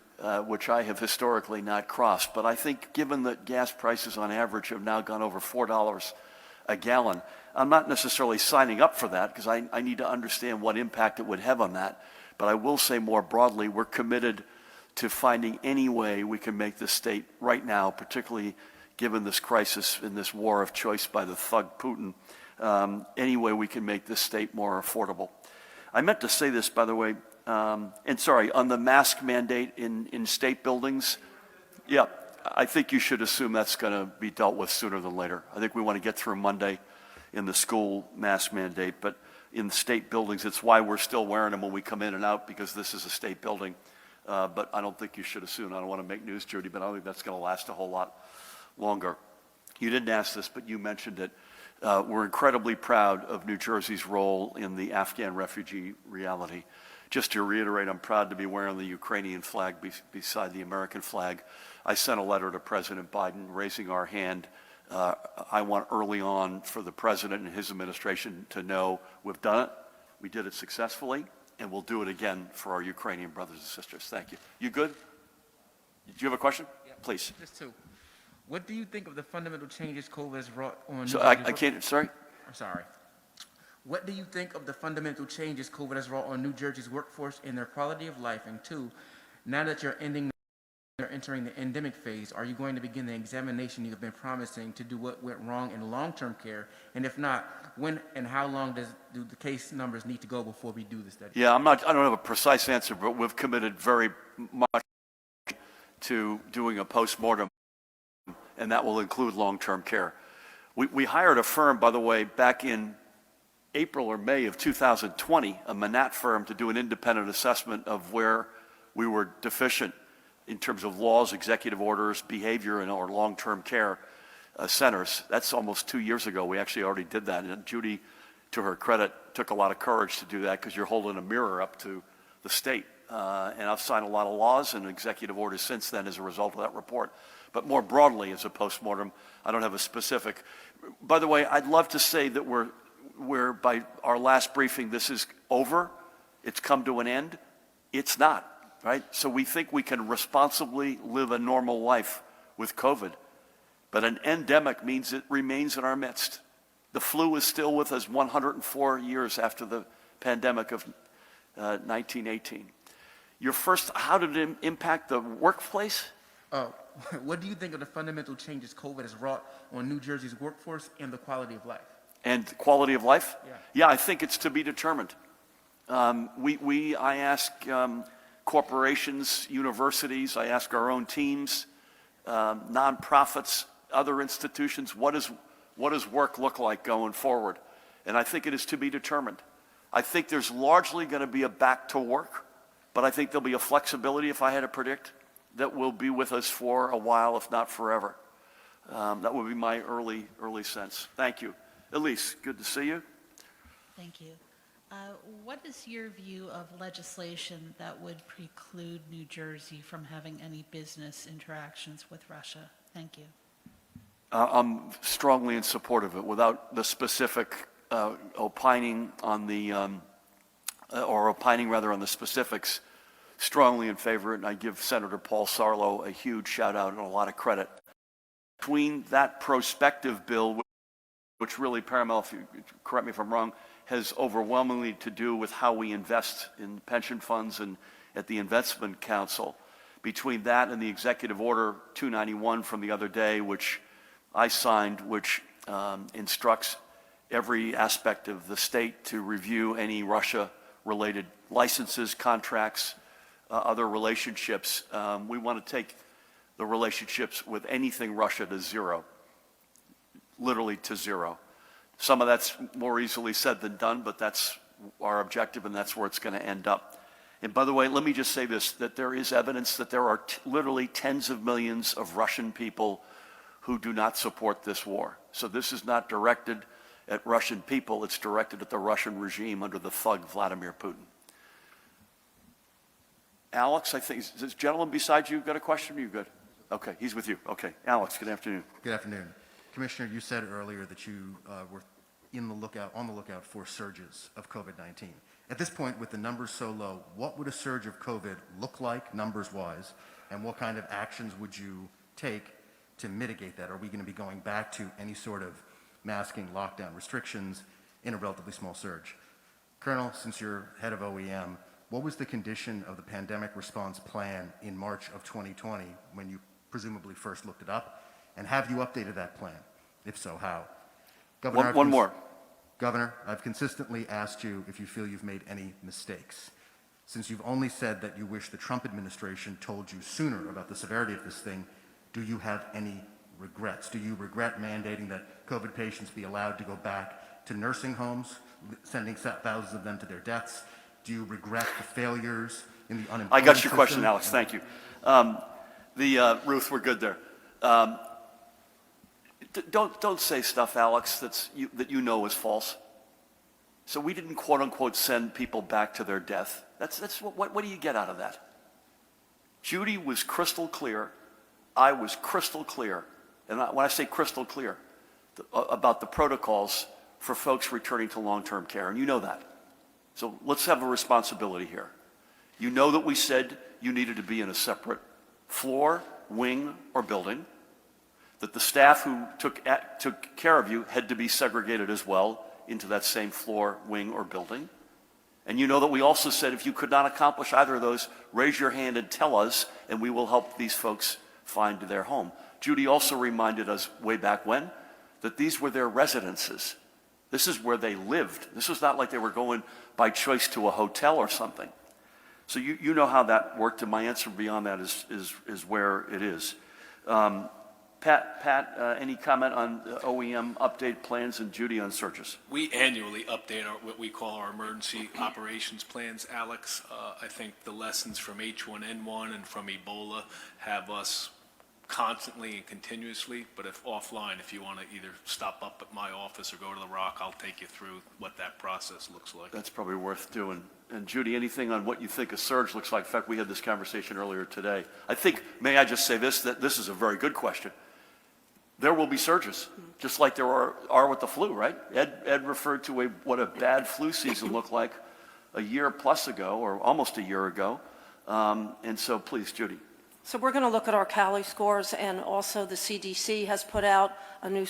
which I have historically not crossed. But I think given that gas prices on average have now gone over $4 a gallon, I'm not necessarily signing up for that because I need to understand what impact it would have on that. But I will say more broadly, we're committed to finding any way we can make this state right now, particularly given this crisis and this war of choice by the thug Putin, any way we can make this state more affordable. I meant to say this, by the way, and sorry, on the mask mandate in state buildings, yeah, I think you should assume that's going to be dealt with sooner than later. I think we want to get through Monday in the school mask mandate, but in the state buildings, it's why we're still wearing them when we come in and out, because this is a state building. But I don't think you should assume. I don't want to make news, Judy, but I don't think that's going to last a whole lot longer. You didn't ask this, but you mentioned it. We're incredibly proud of New Jersey's role in the Afghan refugee reality. Just to reiterate, I'm proud to be wearing the Ukrainian flag beside the American flag. I sent a letter to President Biden raising our hand. I want early on for the president and his administration to know we've done it, we did it successfully, and we'll do it again for our Ukrainian brothers and sisters. Thank you. You good? Do you have a question? Yeah, please. Just two. What do you think of the fundamental changes COVID has wrought on... So I can't, sorry? I'm sorry. What do you think of the fundamental changes COVID has wrought on New Jersey's workforce and their quality of life? And two, now that you're entering the endemic phase, are you going to begin the examination you've been promising to do what went wrong in long-term care? And if not, when and how long do the case numbers need to go before we do the study? Yeah, I don't have a precise answer, but we've committed very much to doing a postmortem, and that will include long-term care. We hired a firm, by the way, back in April or May of 2020, a Manat firm, to do an independent assessment of where we were deficient in terms of laws, executive orders, behavior in our long-term care centers. That's almost 2 years ago. We actually already did that. And Judy, to her credit, took a lot of courage to do that because you're holding a mirror up to the state and I've signed a lot of laws and executive orders since then as a result of that report. But more broadly, as a postmortem, I don't have a specific. By the way, I'd love to say that we're by our last briefing, this is over. It's come to an end. It's not, right? So we think we can responsibly live a normal life with COVID. But an endemic means it remains in our midst. The flu is still with us 104 years after the pandemic of 1918. Your first, how did it impact the workplace? What do you think of the fundamental changes COVID has wrought on New Jersey's workforce and the quality of life? And quality of life? Yeah. Yeah, I think it's to be determined. I ask corporations, universities, I ask our own teams, nonprofits, other institutions, what does work look like going forward? And I think it is to be determined. I think there's largely going to be a back to work, but I think there'll be a flexibility, if I had to predict, that will be with us for a while, if not forever. That would be my early sense. Thank you. Elise, good to see you. Thank you. What is your view of legislation that would preclude New Jersey from having any business interactions with Russia? Thank you. I'm strongly in support of it, without the specific opining on the, or opining rather on the specifics, strongly in favor, and I give Senator Paul Sarlo a huge shout out and a lot of credit. Between that prospective bill, which really, Paramount, if you correct me if I'm wrong, has overwhelmingly to do with how we invest in pension funds and at the Investment Council. Between that and the Executive Order 291 from the other day, which I signed, which instructs every aspect of the state to review any Russia-related licenses, contracts, other relationships. We want to take the relationships with anything Russia to zero, literally to zero. Some of that's more easily said than done, but that's our objective, and that's where it's going to end up. And by the way, let me just say this, that there is evidence that there are literally tens of millions of Russian people who do not support this war. So this is not directed at Russian people, it's directed at the Russian regime under the thug Vladimir Putin. Alex, I think, is this gentleman beside you got a question? Are you good? Okay, he's with you. Okay, Alex, good afternoon. Good afternoon. Commissioner, you said earlier that you were on the lookout for surges of COVID-19. At this point, with the numbers so low, what would a surge of COVID look like, numbers-wise, and what kind of actions would you take to mitigate that? Are we going to be going back to any sort of masking, lockdown restrictions in a relatively small surge? Colonel, since you're head of OEM, what was the condition of the pandemic response plan in March of 2020 when you presumably first looked it up? And have you updated that plan? If so, how? Governor, One more. Governor, I've consistently asked you if you feel you've made any mistakes. Since you've only said that you wish the Trump administration told you sooner about the severity of this thing, do you have any regrets? Do you regret mandating that COVID patients be allowed to go back to nursing homes, sending thousands of them to their deaths? Do you regret the failures in the unemployment I got your system? question, Alex. Thank you. Ruth, we're good there. Don't say stuff, Alex, that you know is false. So we didn't quote unquote send people back to their death. What do you get out of that? Judy was crystal clear. I was crystal clear, and when I say crystal clear, about the protocols for folks returning to long-term care, and you know that. So let's have a responsibility here. You know that we said you needed to be in a separate floor, wing, or building, that the staff who took care of you had to be segregated as well into that same floor, wing, or building. And you know that we also said if you could not accomplish either of those, raise your hand and tell us, and we will help these folks find their home. Judy also reminded us way back when that these were their residences. This is where they lived. This was not like they were going by choice to a hotel or something. So you know how that worked, and my answer beyond that is where it is. Pat, any comment on OEM update plans, and Judy on surges? We annually update what we call our emergency operations plans, Alex. I think the lessons from H1N1 and from Ebola have us constantly and continuously, but if offline, if you want to either stop up at my office or go to the Rock, I'll take you through what that process looks like. That's probably worth doing. And Judy, anything on what you think a surge looks like? In fact, we had this conversation earlier today. I think, may I just say this, that this is a very good question. There will be surges, just like there are with the flu, right? Ed referred to what a bad flu season looked like a year plus ago, or almost a year ago. And so please, Judy. So we're going to look at our Cali scores, and also the CDC has put out a new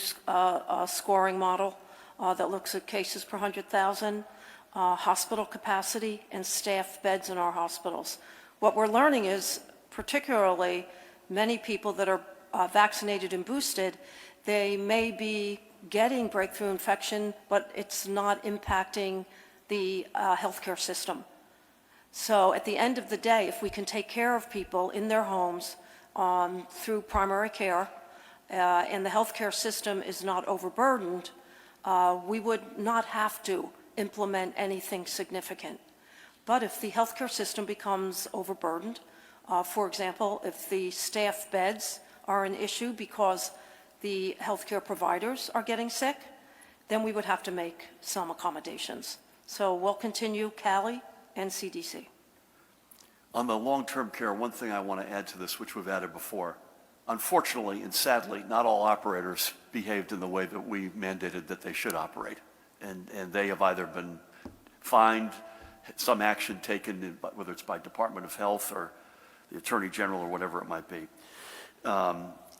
scoring model that looks at cases per 100,000, hospital capacity, and staff beds in our hospitals. What we're learning is, particularly many people that are vaccinated and boosted, they may be getting breakthrough infection, but it's not impacting the healthcare system. So at the end of the day, if we can take care of people in their homes through primary care, and the healthcare system is not overburdened, we would not have to implement anything significant. But if the healthcare system becomes overburdened, for example, if the staff beds are an issue because the healthcare providers are getting sick, then we would have to make some accommodations. So we'll continue Cali and CDC. On the long-term care, one thing I want to add to this, which we've added before. Unfortunately and sadly, not all operators behaved in the way that we mandated that they should operate. And they have either been fined, some action taken, whether it's by Department of Health or the Attorney General or whatever it might be.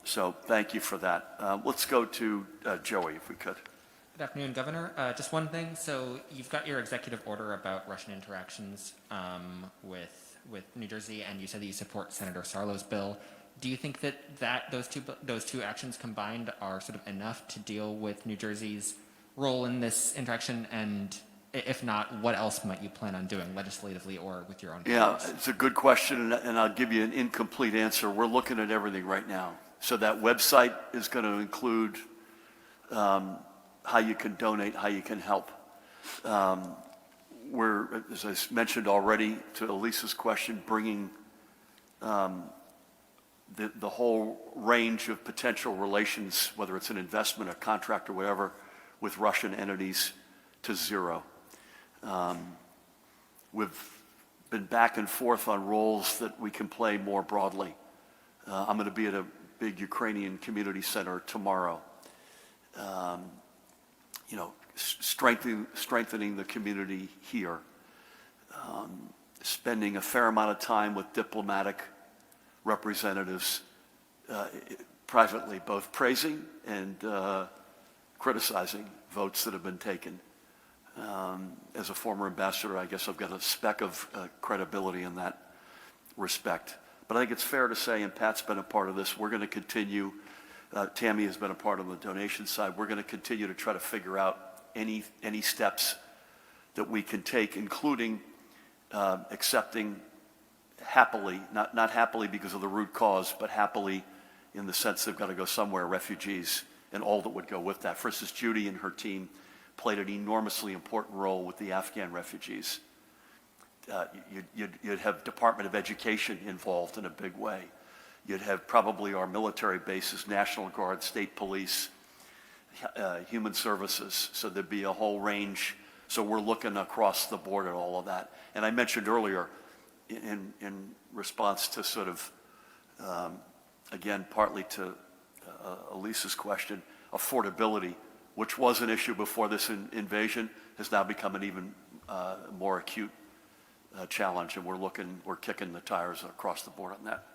So thank you for that. Let's go to Joey, if we could. Good afternoon, Governor. Just one thing. So you've got your executive order about Russian interactions with New Jersey, and you said that you support Senator Sarlo's bill. Do you think that those two actions combined are sort of enough to deal with New Jersey's role in this interaction? And if not, what else might you plan on doing legislatively or with your own colleagues? Yeah, it's a good question, and I'll give you an incomplete answer. We're looking at everything right now. So that website is going to include how you can donate, how you can help. We're, as I mentioned already to Elisa's question, bringing the whole range of potential relations, whether it's an investment, a contract, or whatever, with Russian entities to zero. We've been back and forth on roles that we can play more broadly. I'm going to be at a big Ukrainian community center tomorrow. Strengthening the community here, spending a fair amount of time with diplomatic representatives privately, both praising and criticizing votes that have been taken. As a former ambassador, I guess I've got a speck of credibility in that respect. But I think it's fair to say, and Pat's been a part of this, we're going to continue, Tammy has been a part of the donation side, we're going to continue to try to figure out any steps that we can take, including accepting happily, not happily because of the root cause, but happily in the sense they've got to go somewhere, refugees, and all that would go with that. For instance, Judy and her team played an enormously important role with the Afghan refugees. You'd have Department of Education involved in a big way. You'd have probably our military bases, National Guard, State Police, Human Services. So there'd be a whole range. So we're looking across the board at all of that. And I mentioned earlier, in response to sort of, again, partly to Elisa's question, affordability, which was an issue before this invasion, has now become an even more acute challenge, and we're kicking the tires across the board on that.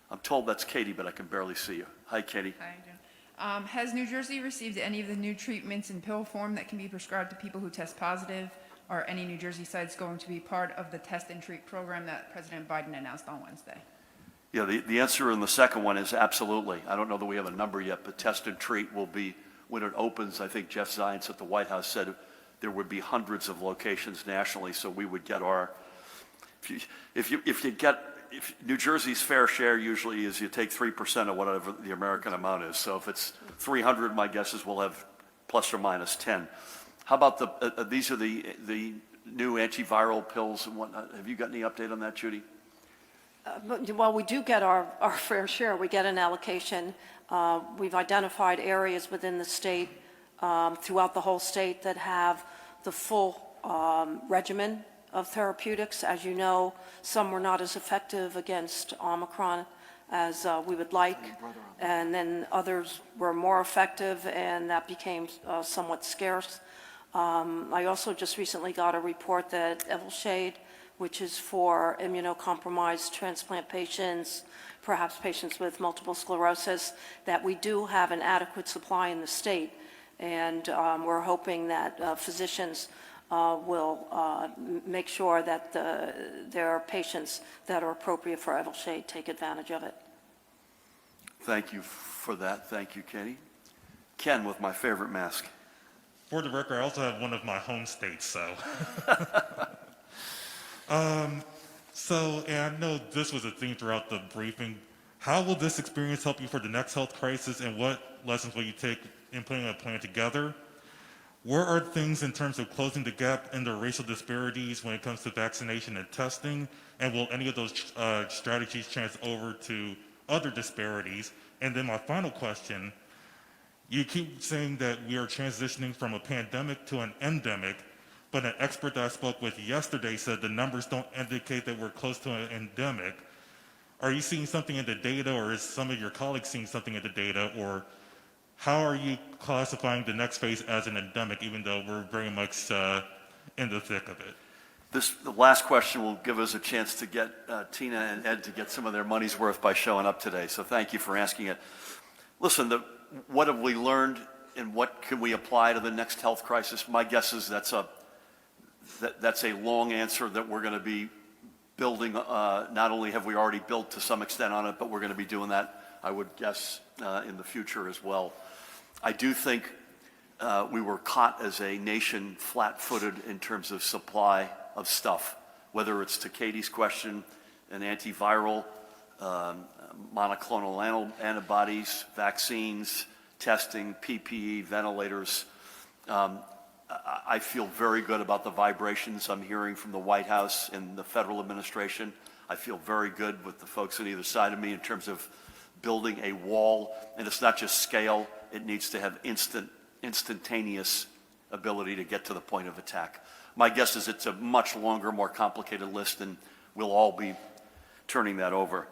I'm told that's Katie, but I can barely see you. Hi, Katie. Hi, Jim. Has New Jersey received any of the new treatments in pill form that can be prescribed to people who test positive? Are any New Jersey sites going to be part of the test and treat program that President Biden announced on Wednesday? Yeah, the answer in the second one is absolutely. I don't know that we have a number yet, but test and treat will be, when it opens, I think Jeff Zients at the White House said there would be hundreds of locations nationally, so we would get our, if New Jersey's fair share usually is you take 3% of whatever the American amount is. So if it's 300, my guess is we'll have plus or minus 10. How about these are the new antiviral pills and whatnot. Have you got any update on that, Judy? Well, we do get our fair share. We get an allocation. We've identified areas within the state, throughout the whole state, that have the full regimen of therapeutics. As you know, some were not as effective against Omicron as we would like, and then others were more effective, and that became somewhat scarce. I also just recently got a report that Evelshade, which is for immunocompromised transplant patients, perhaps patients with multiple sclerosis, that we do have an adequate supply in the state. And we're hoping that physicians will make sure that their patients that are appropriate for Evelshade take advantage of it. Thank you for that. Thank you, Kenny. Ken, with my favorite mask. For the record, I also have one of my home states, so. And I know this was a theme throughout the briefing. How will this experience help you for the next health crisis, and what lessons will you take in putting a plan together? Where are things in terms of closing the gap in the racial disparities when it comes to vaccination and testing? And will any of those strategies transfer over to other disparities? And then my final question, you keep saying that we are transitioning from a pandemic to an endemic, but an expert that I spoke with yesterday said the numbers don't indicate that we're close to an endemic. Are you seeing something in the data, or is some of your colleagues seeing something in the data, or how are you classifying the next phase as an endemic, even though we're very much in the thick of it? The last question will give us a chance to get Tina and Ed to get some of their money's worth by showing up today, so thank you for asking it. Listen, what have we learned and what can we apply to the next health crisis? My guess is that's a long answer that we're going to be building. Not only have we already built to some extent on it, but we're going to be doing that, I would guess, in the future as well. I do think we were caught as a nation flat-footed in terms of supply of stuff, whether it's to Katie's question, an antiviral, monoclonal antibodies, vaccines, testing, PPE, ventilators. I feel very good about the vibrations I'm hearing from the White House and the federal administration. I feel very good with the folks on either side of me in terms of building a wall. And it's not just scale, it needs to have instantaneous ability to get to the point of attack. My guess is it's a much longer, more complicated list, and we'll all be turning that over.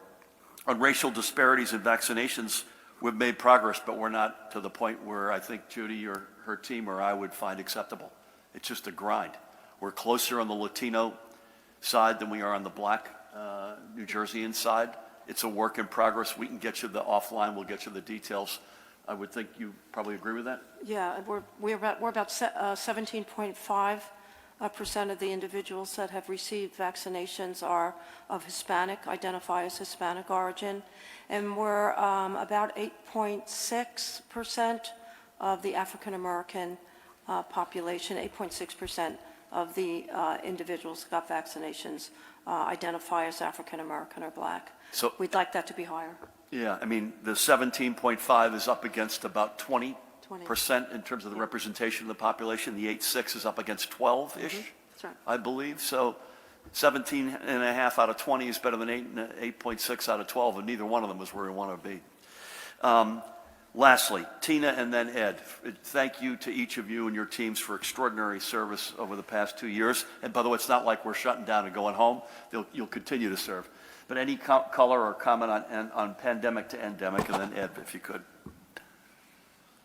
On racial disparities in vaccinations, we've made progress, but we're not to the point where I think Judy or her team or I would find acceptable. It's just a grind. We're closer on the Latino side than we are on the Black New Jerseyan side. It's a work in progress. We can get you the offline. We'll get you the details. I would think you probably agree with that? Yeah, we're about 17.5% of the individuals that have received vaccinations are of Hispanic, identify as Hispanic origin, and we're about 8.6% of the African American population. 8.6% of the individuals who got vaccinations identify as African American or Black. So we'd like that to be higher. Yeah, I mean, the 17.5 is up against about 20% in terms of the representation of the population. The 8.6 is up against 12-ish, That's right. I believe. So 17.5 out of 20 is better than 8.6 out of 12, and neither one of them is where we want to be. Lastly, Tina and then Ed, thank you to each of you and your teams for extraordinary service over the past 2 years. And by the way, it's not like we're shutting down and going home. You'll continue to serve. But any color or comment on pandemic to endemic, and then Ed, if you could.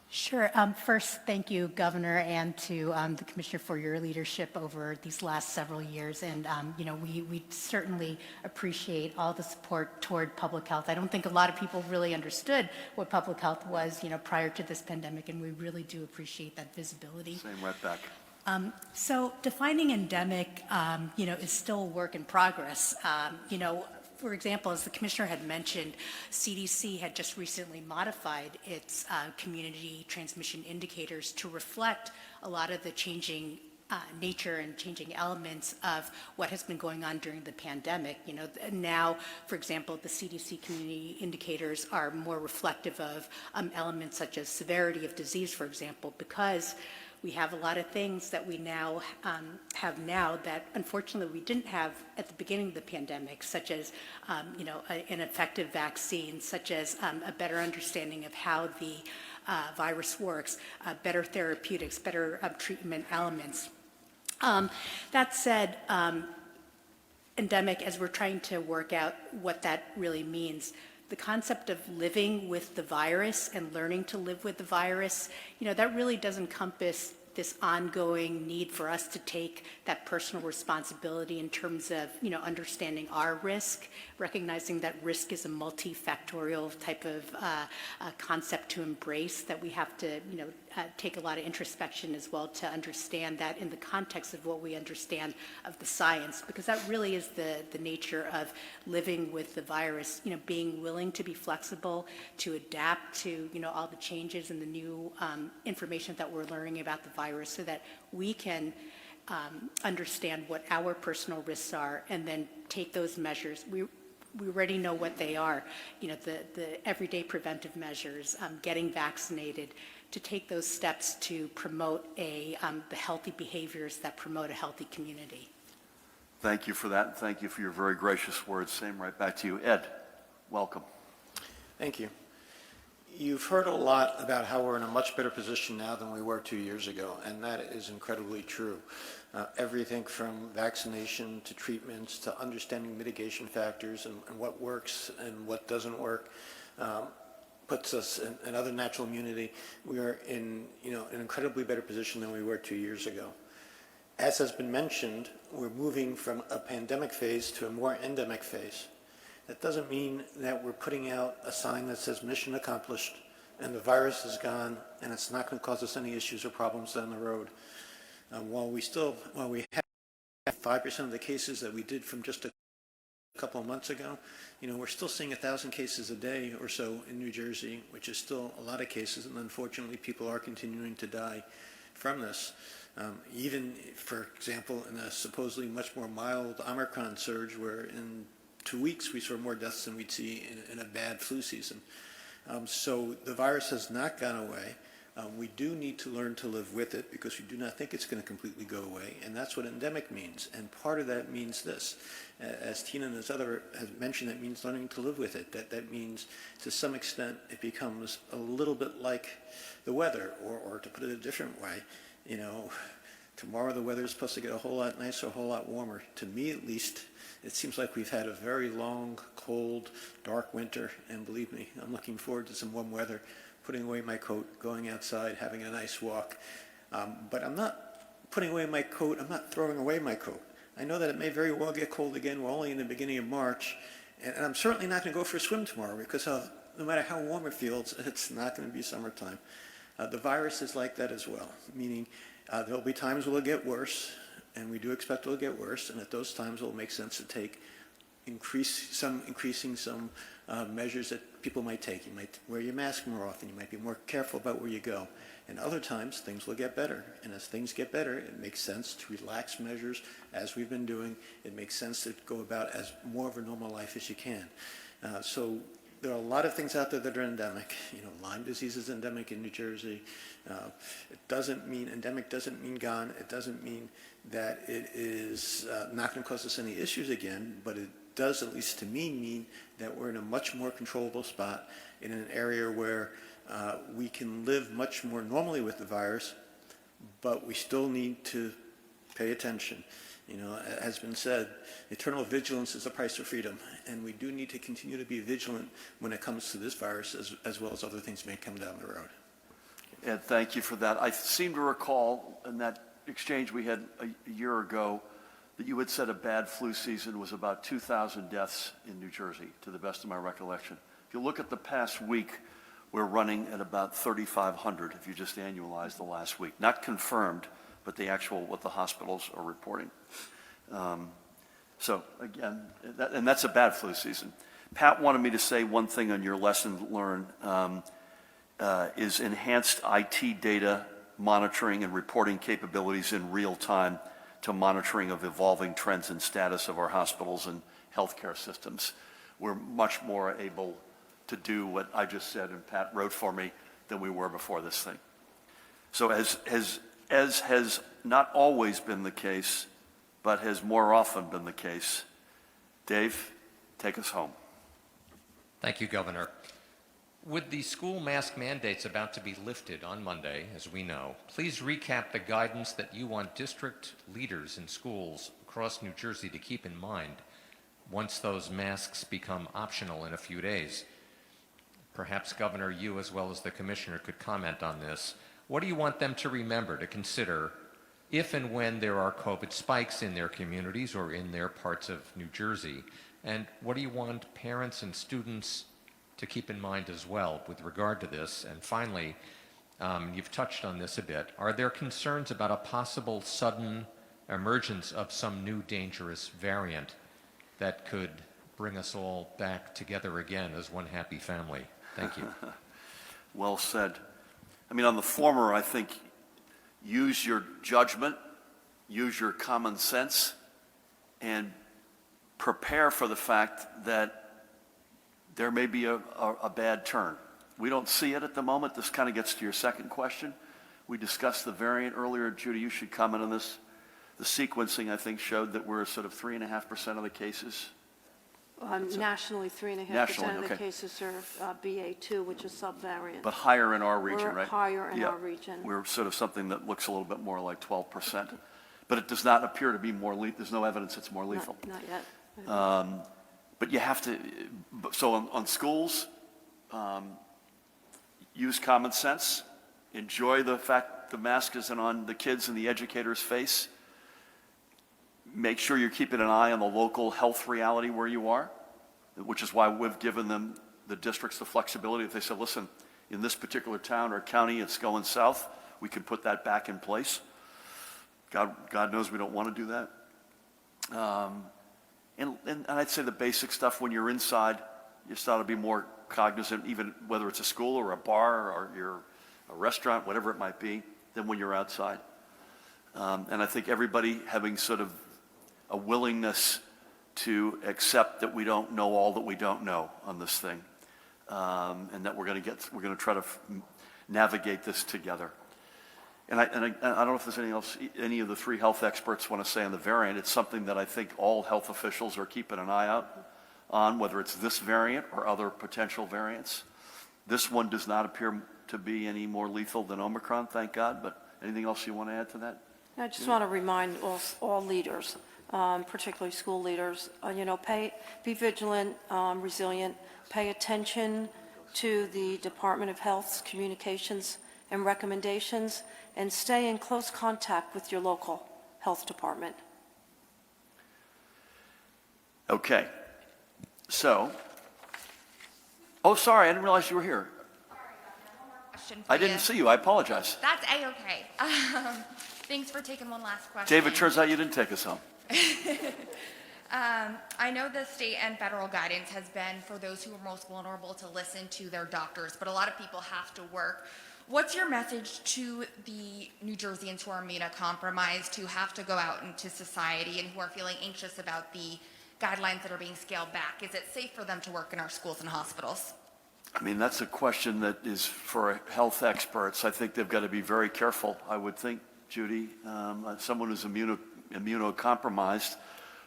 Sure. First, thank you, Governor, and to the Commissioner for your leadership over these last several years. And, we certainly appreciate all the support toward public health. I don't think a lot of people really understood what public health was, prior to this pandemic, and we really do appreciate that visibility. Same right back. So defining endemic, is still a work in progress. For example, as the Commissioner had mentioned, CDC had just recently modified its community transmission indicators to reflect a lot of the changing nature and changing elements of what has been going on during the pandemic. Now, for example, the CDC community indicators are more reflective of elements such as severity of disease, for example, because We have a lot of things that we now have now that unfortunately we didn't have at the beginning of the pandemic, such as an effective vaccine, such as a better understanding of how the virus works, better therapeutics, better treatment elements. That said, endemic, as we're trying to work out what that really means, the concept of living with the virus and learning to live with the virus, that really does encompass this ongoing need for us to take that personal responsibility in terms of, understanding our risk, recognizing that risk is a multifactorial type of concept to embrace, that we have to, take a lot of introspection as well to understand that in the context of what we understand of the science, because that really is the nature of living with the virus, being willing to be flexible, to adapt to, all the changes and the new information that we're learning about the virus so that we can understand what our personal risks are and then take those measures. We already know what they are, the everyday preventive measures, getting vaccinated, to take those steps to promote the healthy behaviors that promote a healthy community. Thank you for that, and thank you for your very gracious words. Same right back to you. Ed, welcome. Thank you. You've heard a lot about how we're in a much better position now than we were 2 years ago, and that is incredibly true. Everything from vaccination to treatments to understanding mitigation factors and what works and what doesn't work puts us in other natural immunity. We are in an incredibly better position than we were 2 years ago. As has been mentioned, we're moving from a pandemic phase to a more endemic phase. That doesn't mean that we're putting out a sign that says mission accomplished and the virus is gone and it's not going to cause us any issues or problems down the road. While we have 5% of the cases that we did from just a couple of months ago, we're still seeing 1,000 cases a day or so in New Jersey, which is still a lot of cases, and unfortunately people are continuing to die from this. Even, for example, in a supposedly much more mild Omicron surge, where in 2 weeks we saw more deaths than we'd see in a bad flu season. So the virus has not gone away. We do need to learn to live with it because we do not think it's going to completely go away, and that's what endemic means. And part of that means this. As Tina and has mentioned, it means learning to live with it. That means, to some extent, it becomes a little bit like the weather, or to put it a different way, tomorrow the weather is supposed to get a whole lot nicer, a whole lot warmer. To me, at least, it seems like we've had a very long, cold, dark winter, and believe me, I'm looking forward to some warm weather, putting away my coat, going outside, having a nice walk. But I'm not putting away my coat, I'm not throwing away my coat. I know that it may very well get cold again. We're only in the beginning of March, and I'm certainly not going to go for a swim tomorrow because no matter how warm it feels, it's not going to be summertime. The virus is like that as well, meaning there'll be times when it'll get worse, and we do expect it'll get worse, and at those times it'll make sense to take increasing some measures that people might take. You might wear your mask more often. You might be more careful about where you go. And other times, things will get better. And as things get better, it makes sense to relax measures, as we've been doing. It makes sense to go about as more of a normal life as you can. So there are a lot of things out there that are endemic. Lyme disease is endemic in New Jersey. Endemic doesn't mean gone. It doesn't mean that it is not going to cause us any issues again, but it does, at least to me, mean that we're in a much more controllable spot in an area where we can live much more normally with the virus, but we still need to pay attention. It has been said, eternal vigilance is the price of freedom, and we do need to continue to be vigilant when it comes to this virus as well as other things may come down the road. Ed, thank you for that. I seem to recall in that exchange we had a year ago that you had said a bad flu season was about 2,000 deaths in New Jersey, to the best of my recollection. If you look at the past week, we're running at about 3,500 if you just annualize the last week. Not confirmed, but the actual, what the hospitals are reporting. So again, and that's a bad flu season. Pat wanted me to say one thing on your lesson learned is enhanced IT data monitoring and reporting capabilities in real time to monitoring of evolving trends and status of our hospitals and healthcare systems. We're much more able to do what I just said and Pat wrote for me than we were before this thing. So as as has not always been the case, but has more often been the case. Dave, take us home. Thank you, Governor. With the school mask mandates about to be lifted on Monday, as we know, please recap the guidance that you want district leaders in schools across New Jersey to keep in mind once those masks become optional in a few days. Perhaps, Governor, you as well as the Commissioner could comment on this. What do you want them to remember, to consider, if and when there are COVID spikes in their communities or in their parts of New Jersey? And what do you want parents and students to keep in mind as well with regard to this? And finally, you've touched on this a bit. Are there concerns about a possible sudden emergence of some new dangerous variant that could bring us all back together again as one happy family? Thank you. Well said. I mean, on the former, I think use your judgment, use your common sense, and prepare for the fact that there may be a bad turn. We don't see it at the moment. This kind of gets to your second question. We discussed the variant earlier. Judy, you should comment on this. The sequencing, I think, showed that we're sort of 3.5% of the cases. Nationally, 3.5% Nationally, of the okay. cases are BA2, which is subvariant. But higher in our region, We're right? higher in Yeah. our region. We're sort of something that looks a little bit more like 12%. But it does not appear to be more lethal. There's no evidence it's more lethal. Not yet. But you have to, so on schools, use common sense, enjoy the fact the mask isn't on the kids and the educator's face. Make sure you're keeping an eye on the local health reality where you are, which is why we've given them, the districts, the flexibility. If they said, listen, in this particular town or county, it's going south, we can put that back in place. God knows we don't want to do that. And I'd say the basic stuff, when you're inside, you start to be more cognizant, even whether it's a school or a bar or you're a restaurant, whatever it might be, than when you're outside. And I think everybody having sort of a willingness to accept that we don't know all that we don't know on this thing, and that we're going to try to navigate this together. And I don't know if there's anything else any of the three health experts want to say on the variant. It's something that I think all health officials are keeping an eye out on, whether it's this variant or other potential variants. This one does not appear to be any more lethal than Omicron, thank God. But anything else you want to add to that? I just want to remind all leaders, particularly school leaders, be vigilant, resilient, pay attention to the Department of Health's communications and recommendations, and stay in close contact with your local health department. Okay. So, oh, sorry, I didn't realize you were here. I didn't see you. I apologize. That's A-okay. Thanks for taking one last question. Dave, it turns out you didn't take us home. I know the state and federal guidance has been for those who are most vulnerable to listen to their doctors, but a lot of people have to work. What's your message to the New Jerseyans who are immunocompromised, who have to go out into society and who are feeling anxious about the guidelines that are being scaled back? Is it safe for them to work in our schools and hospitals? I mean, that's a question that is for health experts. I think they've got to be very careful, I would think, Judy. Someone who's immunocompromised,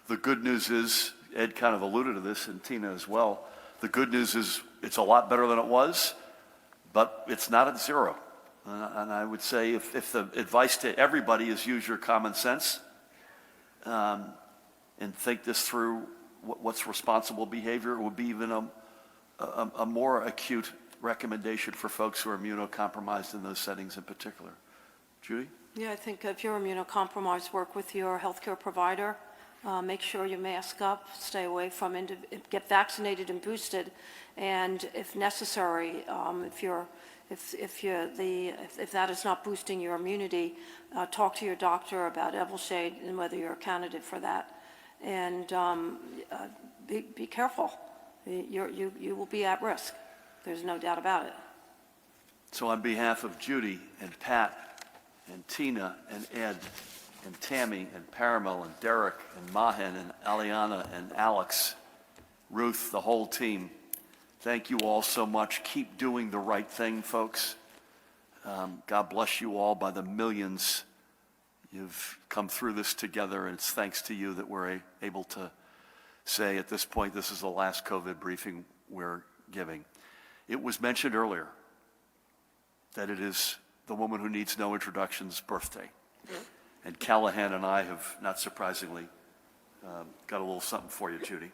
the good news is, Ed kind of alluded to this, and Tina as well, the good news is it's a lot better than it was, but it's not at zero. And I would say if the advice to everybody is use your common sense and think this through, what's responsible behavior, it would be even a more acute recommendation for folks who are immunocompromised in those settings in particular. Judy? Yeah, I think if you're immunocompromised, work with your healthcare provider. Make sure you mask up, stay away from, get vaccinated and boosted, and if necessary, if that is not boosting your immunity, talk to your doctor about Evelshade and whether you're a candidate for that, and be careful. You will be at risk. There's no doubt about it. So on behalf of Judy and Pat and Tina and Ed and Tammy and Paramel and Derek and Mahan and Aliana and Alex, Ruth, the whole team, thank you all so much. Keep doing the right thing, folks. God bless you all by the millions. You've come through this together, and it's thanks to you that we're able to say at this point this is the last COVID briefing we're giving. It was mentioned earlier that it is the woman who needs no introduction's birthday. And Callahan and I have, not surprisingly, got a little something for you, Judy.